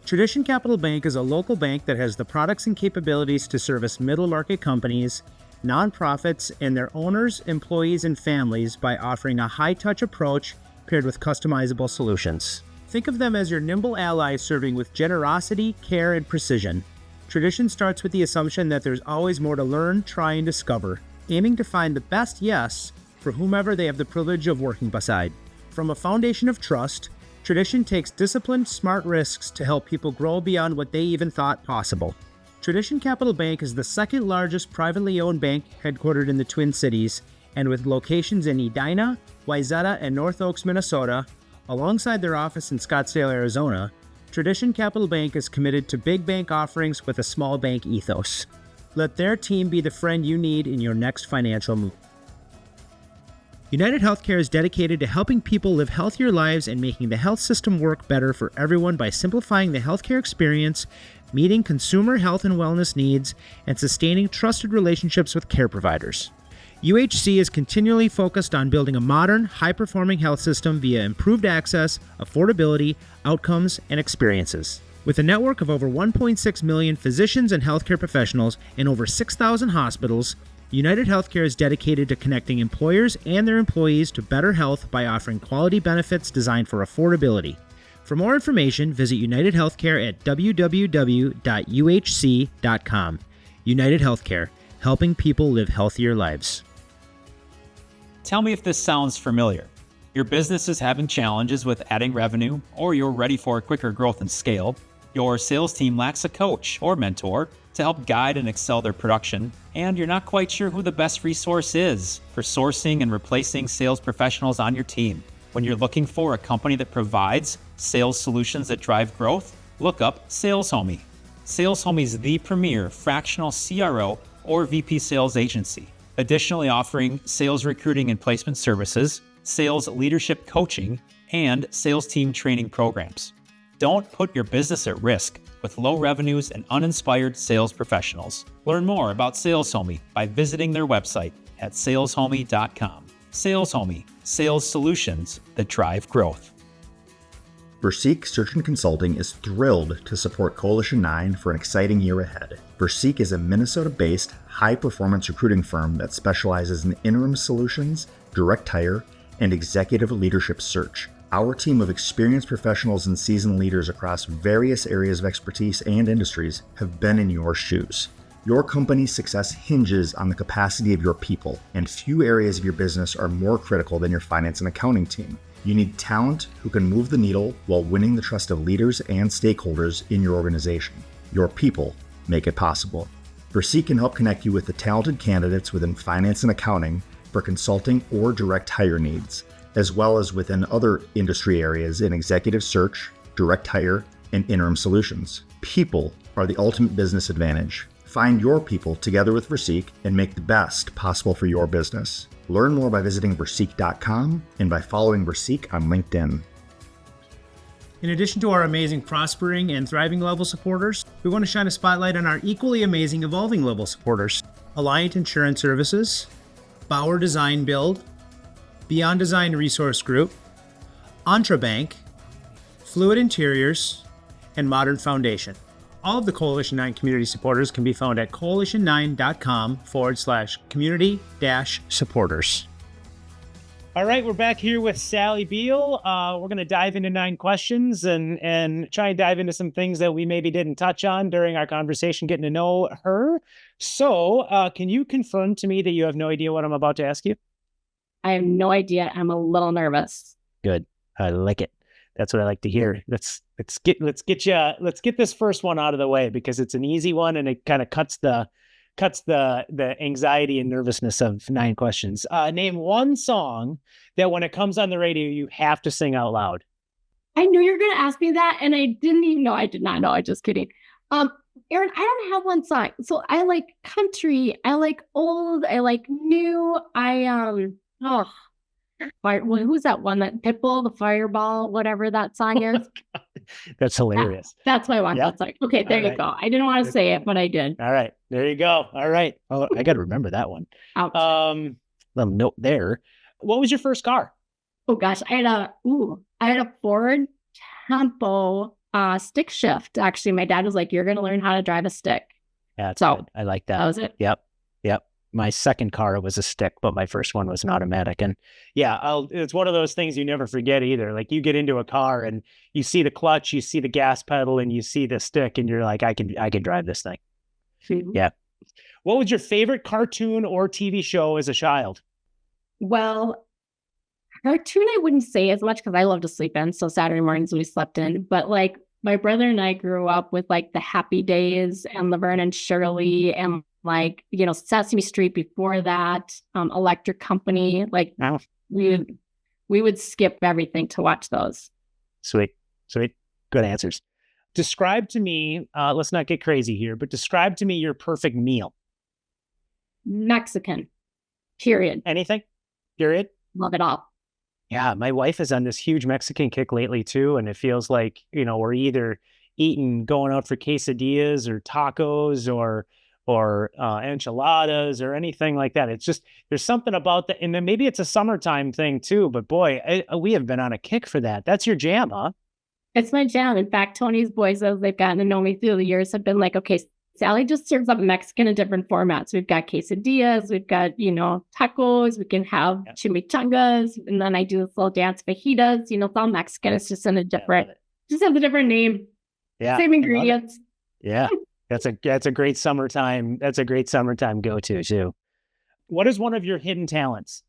[SPEAKER 3] Tradition Capital Bank is a local bank that has the products and capabilities to service middle-market companies, nonprofits, and their owners, employees, and families by offering a high-touch approach paired with customizable solutions. Think of them as your nimble ally serving with generosity, care, and precision. Tradition starts with the assumption that there's always more to learn, try, and discover, aiming to find the best yes for whomever they have the privilege of working beside. From a foundation of trust, Tradition takes disciplined, smart risks to help people grow beyond what they even thought possible. Tradition Capital Bank is the second largest privately owned bank headquartered in the Twin Cities And with locations in Edina, Wayzata, and North Oaks, Minnesota, alongside their office in Scottsdale, Arizona, Tradition Capital Bank is committed to big bank offerings with a small bank ethos. Let their team be the friend you need in your next financial move. United Healthcare is dedicated to helping people live healthier lives and making the health system work better for everyone by simplifying the healthcare experience, meeting consumer health and wellness needs, and sustaining trusted relationships with care providers. UHC is continually focused on building a modern, high-performing health system via improved access, affordability, outcomes, and experiences. With a network of over 1.6 million physicians and healthcare professionals in over 6,000 hospitals, United Healthcare is dedicated to connecting employers and their employees to better health by offering quality benefits designed for affordability. For more information, visit United Healthcare at www.uhc.com. United Healthcare, helping people live healthier lives.
[SPEAKER 5] Tell me if this sounds familiar. Your business is having challenges with adding revenue, or you're ready for quicker growth and scale. Your sales team lacks a coach or mentor to help guide and excel their production, and you're not quite sure who the best resource is for sourcing and replacing sales professionals on your team. When you're looking for a company that provides sales solutions that drive growth, look up Sales Homie. Sales Homie is the premier fractional CRO or VP sales agency, additionally offering sales recruiting and placement services, sales leadership coaching, and sales team training programs. Don't put your business at risk with low revenues and uninspired sales professionals. Learn more about Sales Homie by visiting their website at saleshomie.com. Sales Homie, sales solutions that drive growth.
[SPEAKER 6] Verseek Search and Consulting is thrilled to support Coalition 9 for an exciting year ahead. Verseek is a Minnesota-based, high-performance recruiting firm that specializes in interim solutions, direct hire, and executive leadership search. Our team of experienced professionals and seasoned leaders across various areas of expertise and industries have been in your shoes. Your company's success hinges on the capacity of your people, and few areas of your business are more critical than your finance and accounting team. You need talent who can move the needle while winning the trust of leaders and stakeholders in your organization. Your people make it possible. Verseek can help connect you with the talented candidates within finance and accounting for consulting or direct hire needs, as well as within other industry areas in executive search, direct hire, and interim solutions. People are the ultimate business advantage. Find your people together with Verseek and make the best possible for your business. Learn more by visiting Verseek.com and by following Verseek on LinkedIn.
[SPEAKER 3] In addition to our amazing prospering and thriving level supporters, we want to shine a spotlight on our equally amazing evolving level supporters. Alliant Insurance Services, Bauer Design Build, Beyond Design Resource Group, Entrabank, Fluid Interiors, and Modern Foundation. All of the Coalition 9 community supporters can be found at coalition9.com/community-supporters.
[SPEAKER 1] All right, we're back here with Sally Biel. We're going to dive into 9 questions and try and dive into some things that we maybe didn't touch on during our conversation, getting to know her. So can you confirm to me that you have no idea what I'm about to ask you?
[SPEAKER 2] I have no idea. I'm a little nervous.
[SPEAKER 1] Good. I like it. That's what I like to hear. Let's get this first one out of the way because it's an easy one and it kind of cuts the anxiety and nervousness of 9 questions. Name one song that when it comes on the radio, you have to sing out loud.
[SPEAKER 2] I knew you were going to ask me that, and I didn't even know. I did not know. I'm just kidding. Aaron, I don't have one song. So I like country. I like old. I like new. Who's that one? That Pitbull, the Fireball, whatever that song is.
[SPEAKER 1] That's hilarious.
[SPEAKER 2] That's my one. That's like, okay, there you go. I didn't want to say it, but I did.
[SPEAKER 1] All right, there you go. All right. Oh, I got to remember that one.
[SPEAKER 2] Ouch.
[SPEAKER 1] Little note there. What was your first car?
[SPEAKER 2] Oh gosh, I had a Ford Tempo stick shift. Actually, my dad was like, "You're going to learn how to drive a stick."
[SPEAKER 1] Yeah, so good. I like that.
[SPEAKER 2] That was it.
[SPEAKER 1] Yep. My second car was a stick, but my first one was an automatic. And yeah, it's one of those things you never forget either. Like you get into a car and you see the clutch, you see the gas pedal, and you see the stick, and you're like, I can drive this thing. Mm-hmm. Yeah. What was your favorite cartoon or TV show as a child?
[SPEAKER 2] Well, cartoon I wouldn't say as much because I love to sleep in. So Saturday mornings we slept in. But like My brother and I grew up with like the Happy Days and Laverne and Shirley and like, Sesame Street before that, Electric Company. Like we would skip everything to watch those.
[SPEAKER 1] Sweet. Good answers. Describe to me, let's not get crazy here, but describe to me your perfect meal.
[SPEAKER 2] Mexican, period.
[SPEAKER 1] Anything? Period?
[SPEAKER 2] Love it all.
[SPEAKER 1] Yeah, my wife is on this huge Mexican kick lately too, and it feels like, we're either going out for quesadillas or tacos or enchiladas or anything like that. It's just, there's something about that. And then maybe it's a summertime thing too, but boy, we have been on a kick for that. That's your jam, huh?
[SPEAKER 2] It's my jam. In fact, Tony's boys, as they've gotten to know me through the years, have been like, okay, Sally just serves up Mexican in different formats. We've got quesadillas, we've got, tacos, we can have chimichangas, and then I do this little dance, fajitas, it's all Mexican. It's just in a different, just has a different name. Yeah. Same ingredients.
[SPEAKER 1] Yeah. That's a great summertime. That's a great summertime go-to too. What is one of your hidden talents?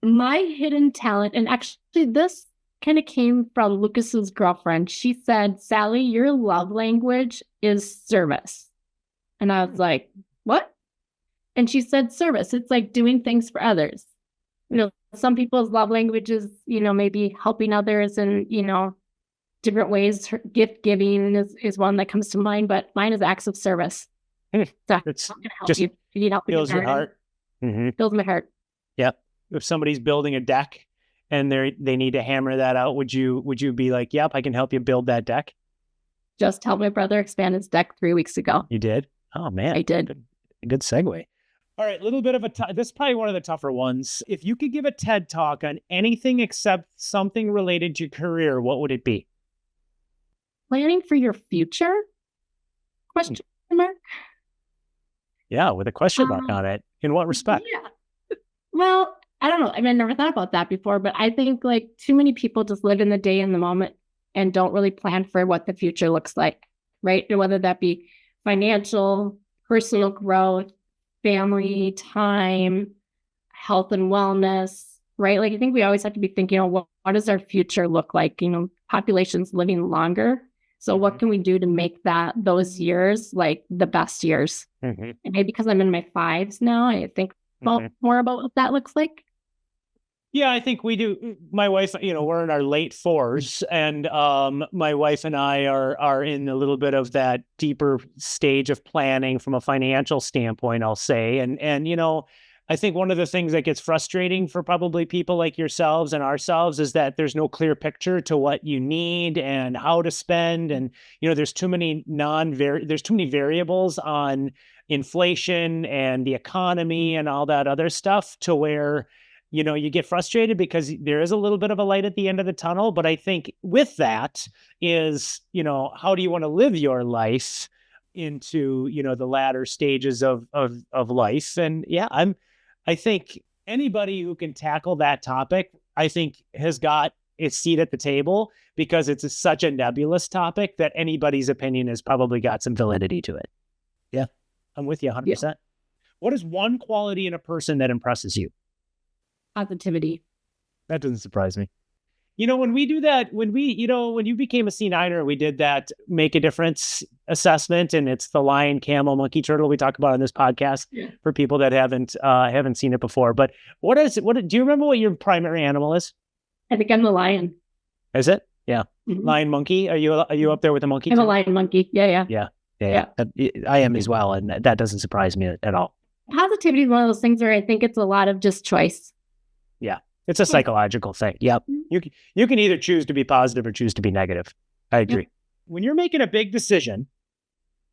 [SPEAKER 2] My hidden talent, and actually this kind of came from Lucas's girlfriend. She said, Sally, your love language is service. And I was like, what? And she said service. It's like doing things for others. Some people's love language is, maybe helping others and, different ways. Gift giving is one that comes to mind, but mine is acts of service. So
[SPEAKER 1] it's
[SPEAKER 2] help
[SPEAKER 1] just
[SPEAKER 2] you. You need help.
[SPEAKER 1] Fills your heart.
[SPEAKER 2] Mm-hmm. Fills my heart.
[SPEAKER 1] Yep. If somebody's building a deck and they need to hammer that out, would you be like, yep, I can help you build that deck?
[SPEAKER 2] Just helped my brother expand his deck 3 weeks ago.
[SPEAKER 1] You did? Oh man,
[SPEAKER 2] I did.
[SPEAKER 1] Good segue. All right, a little bit of this is probably one of the tougher ones. If you could give a TED talk on anything except something related to your career, what would it be?
[SPEAKER 2] Planning for your future? Question mark?
[SPEAKER 1] Yeah, with a question mark on it. In what respect?
[SPEAKER 2] Yeah. Well, I don't know. I never thought about that before, but I think like too many people just live in the day in the moment and don't really plan for what the future looks like, right? And whether that be financial, personal growth, family, time, health and wellness, right? Like I think we always have to be thinking, what does our future look like? Population's living longer. So what can we do to make those years like the best years? Mm-hmm. And maybe because I'm in my 5s now, I think more about what that looks like.
[SPEAKER 1] Yeah, I think we do. My wife, we're in our late 4s, and my wife and I are in a little bit of that deeper stage of planning from a financial standpoint, I'll say. And I think one of the things that gets frustrating for probably people like yourselves and ourselves is that there's no clear picture to what you need and how to spend. And, there's too many variables on inflation and the economy and all that other stuff to where, you get frustrated because there is a little bit of a light at the end of the tunnel. But I think with that is, how do you want to live your life into, the latter stages of life? And yeah, I think anybody who can tackle that topic, I think has got its seat at the table because it's such a nebulous topic that anybody's opinion has probably got some validity to it. Yeah, I'm with you 100%. Yeah. What is one quality in a person that impresses you?
[SPEAKER 2] Positivity.
[SPEAKER 1] That doesn't surprise me. When we do that, when you became a C9er, we did that make a difference assessment, and it's the lion, camel, monkey, turtle we talk about on this podcast for people that haven't seen it before. But do you remember what your primary animal is?
[SPEAKER 2] I think I'm the lion.
[SPEAKER 1] Is it? Yeah. Mm-hmm. Lion, monkey. Are you up there with the monkey?
[SPEAKER 2] I'm a lion, monkey. Yeah.
[SPEAKER 1] I am as well, and that doesn't surprise me at all.
[SPEAKER 2] Positivity is one of those things where I think it's a lot of just choice.
[SPEAKER 1] Yeah. It's a psychological thing. Yep. You can either choose to be positive or choose to be negative. I agree. Yep. When you're making a big decision,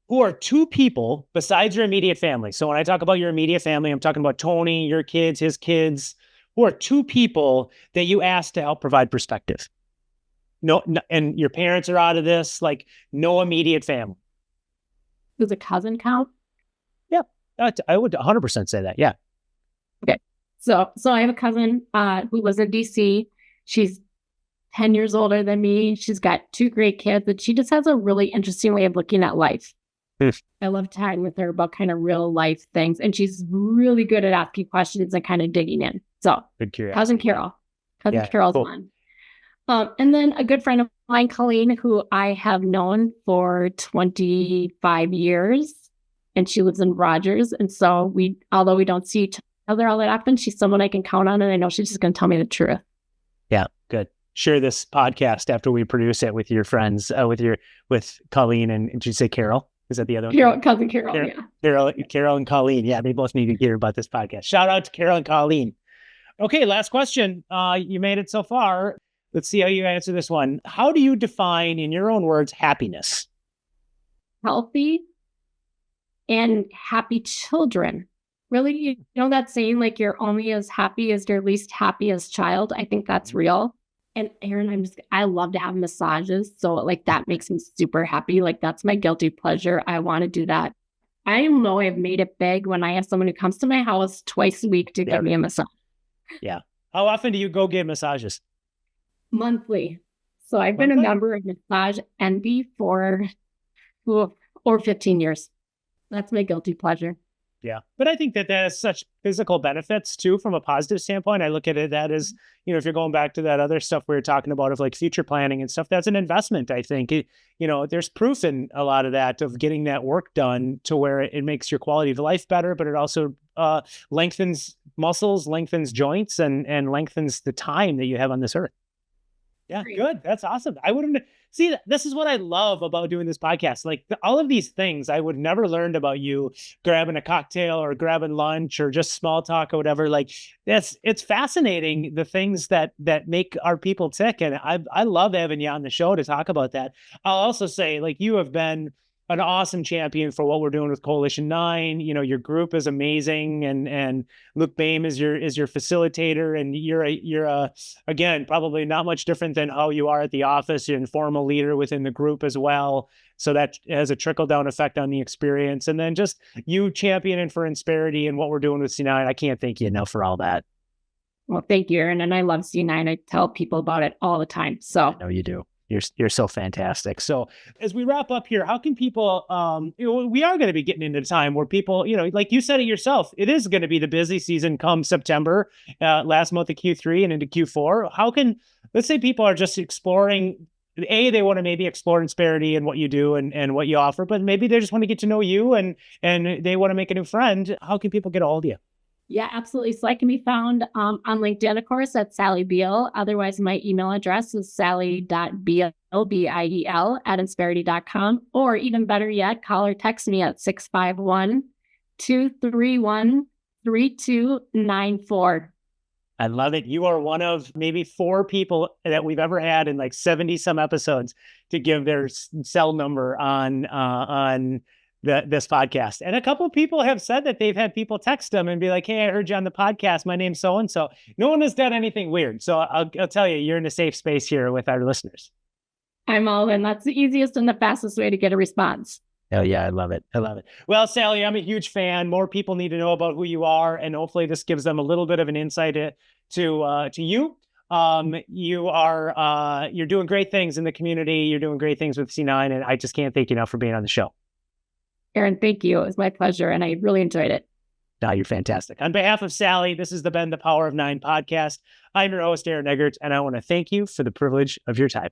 [SPEAKER 1] who are 2 people besides your immediate family? So when I talk about your immediate family, I'm talking about Tony, your kids, his kids, who are 2 people that you ask to help provide perspective. No, and your parents are out of this, like no immediate family.
[SPEAKER 2] Does a cousin count?
[SPEAKER 1] Yeah, I would 100% say that. Yeah.
[SPEAKER 2] Okay. So I have a cousin who lives in DC. She's 10 years older than me. She's got 2 great kids, and she just has a really interesting way of looking at life. I love chatting with her about kind of real life things, and she's really good at asking questions and kind of digging in. So, cousin Carol. Carol's one. And then a good friend of Caroline Colleen, who I have known for 25 years, and she lives in Rogers. And so although we don't see each other all that often, she's someone I can count on, and I know she's just going to tell me the truth.
[SPEAKER 1] Yeah, good. Share this podcast after we produce it with your friends, with Colleen and did you say Carol? Is that the other one?
[SPEAKER 2] Cousin Carol, yeah.
[SPEAKER 1] Carol and Colleen. Yeah, they both need to hear about this podcast. Shout out to Carol and Colleen. Okay, last question. You made it so far. Let's see how you answer this one. How do you define, in your own words, happiness?
[SPEAKER 2] Healthy and happy children. Really, you know that saying, like, you're only as happy as your least happiest child? I think that's real. And Aaron, I love to have massages. So like that makes me super happy. Like that's my guilty pleasure. I want to do that. I know I've made it big when I have someone who comes to my house twice a week to give me a massage.
[SPEAKER 1] Yeah. How often do you go get massages?
[SPEAKER 2] Monthly. So I've been a member of Massage Envy for over 15 years. That's my guilty pleasure.
[SPEAKER 1] Yeah. But I think that has such physical benefits too, from a positive standpoint. I look at it that as, if you're going back to that other stuff we were talking about of like future planning and stuff, that's an investment. I think, there's proof in a lot of that, of getting that work done to where it makes your quality of life better, but it also lengthens muscles, lengthens joints, and lengthens the time that you have on this earth. Yeah, good. That's awesome. I wouldn't see. This is what I love about doing this podcast. Like all of these things I would never learned about you grabbing a cocktail or grabbing lunch or just small talk or whatever. Like it's fascinating, the things that make our people tick. And I love having you on the show to talk about that. I'll also say, like, you have been an awesome champion for what we're doing with Coalition 9. Your group is amazing, and Luke Boehm is your facilitator, and you're again, probably not much different than how you are at the office. You're an informal leader within the group as well. So that has a trickle down effect on the experience. And then just you championing for Insperity and what we're doing with C9. I can't thank you enough for all that.
[SPEAKER 2] Well, thank you, Aaron. And I love C9. I tell people about it all the time. So
[SPEAKER 1] I know you do. You're so fantastic. So as we wrap up here, how can people, we are going to be getting into a time where people, like you said it yourself, it is going to be the busy season come September, last month of Q3 and into Q4. How can, let's say people are just exploring, they want to maybe explore Insperity and what you do and what you offer, but maybe they just want to get to know you and they want to make a new friend. How can people get a hold of you?
[SPEAKER 2] Yeah, absolutely. So I can be found on LinkedIn, of course, at Sally Biel. Otherwise, my email address is sally.biel, Biel, @insperity.com. Or even better yet, call or text me at 651-231-3294.
[SPEAKER 1] I love it. You are one of maybe 4 people that we've ever had in like 70 some episodes to give their cell number on this podcast. And a couple of people have said that they've had people text them and be like, hey, I heard you on the podcast. My name's so-and-so. No one has done anything weird. So I'll tell you, you're in a safe space here with our listeners.
[SPEAKER 2] I'm all in. That's the easiest and the fastest way to get a response.
[SPEAKER 1] Oh yeah, I love it. I love it. Well, Sally, I'm a huge fan. More people need to know about who you are, and hopefully this gives them a little bit of an insight to you. You're doing great things in the community. You're doing great things with C9, and I just can't thank you enough for being on the show.
[SPEAKER 2] Aaron, thank you. It was my pleasure, and I really enjoyed it.
[SPEAKER 1] No, you're fantastic. On behalf of Sally, this is the Bend the Power of 9 podcast. I'm your host, Aaron Eggert, and I want to thank you for the privilege of your time.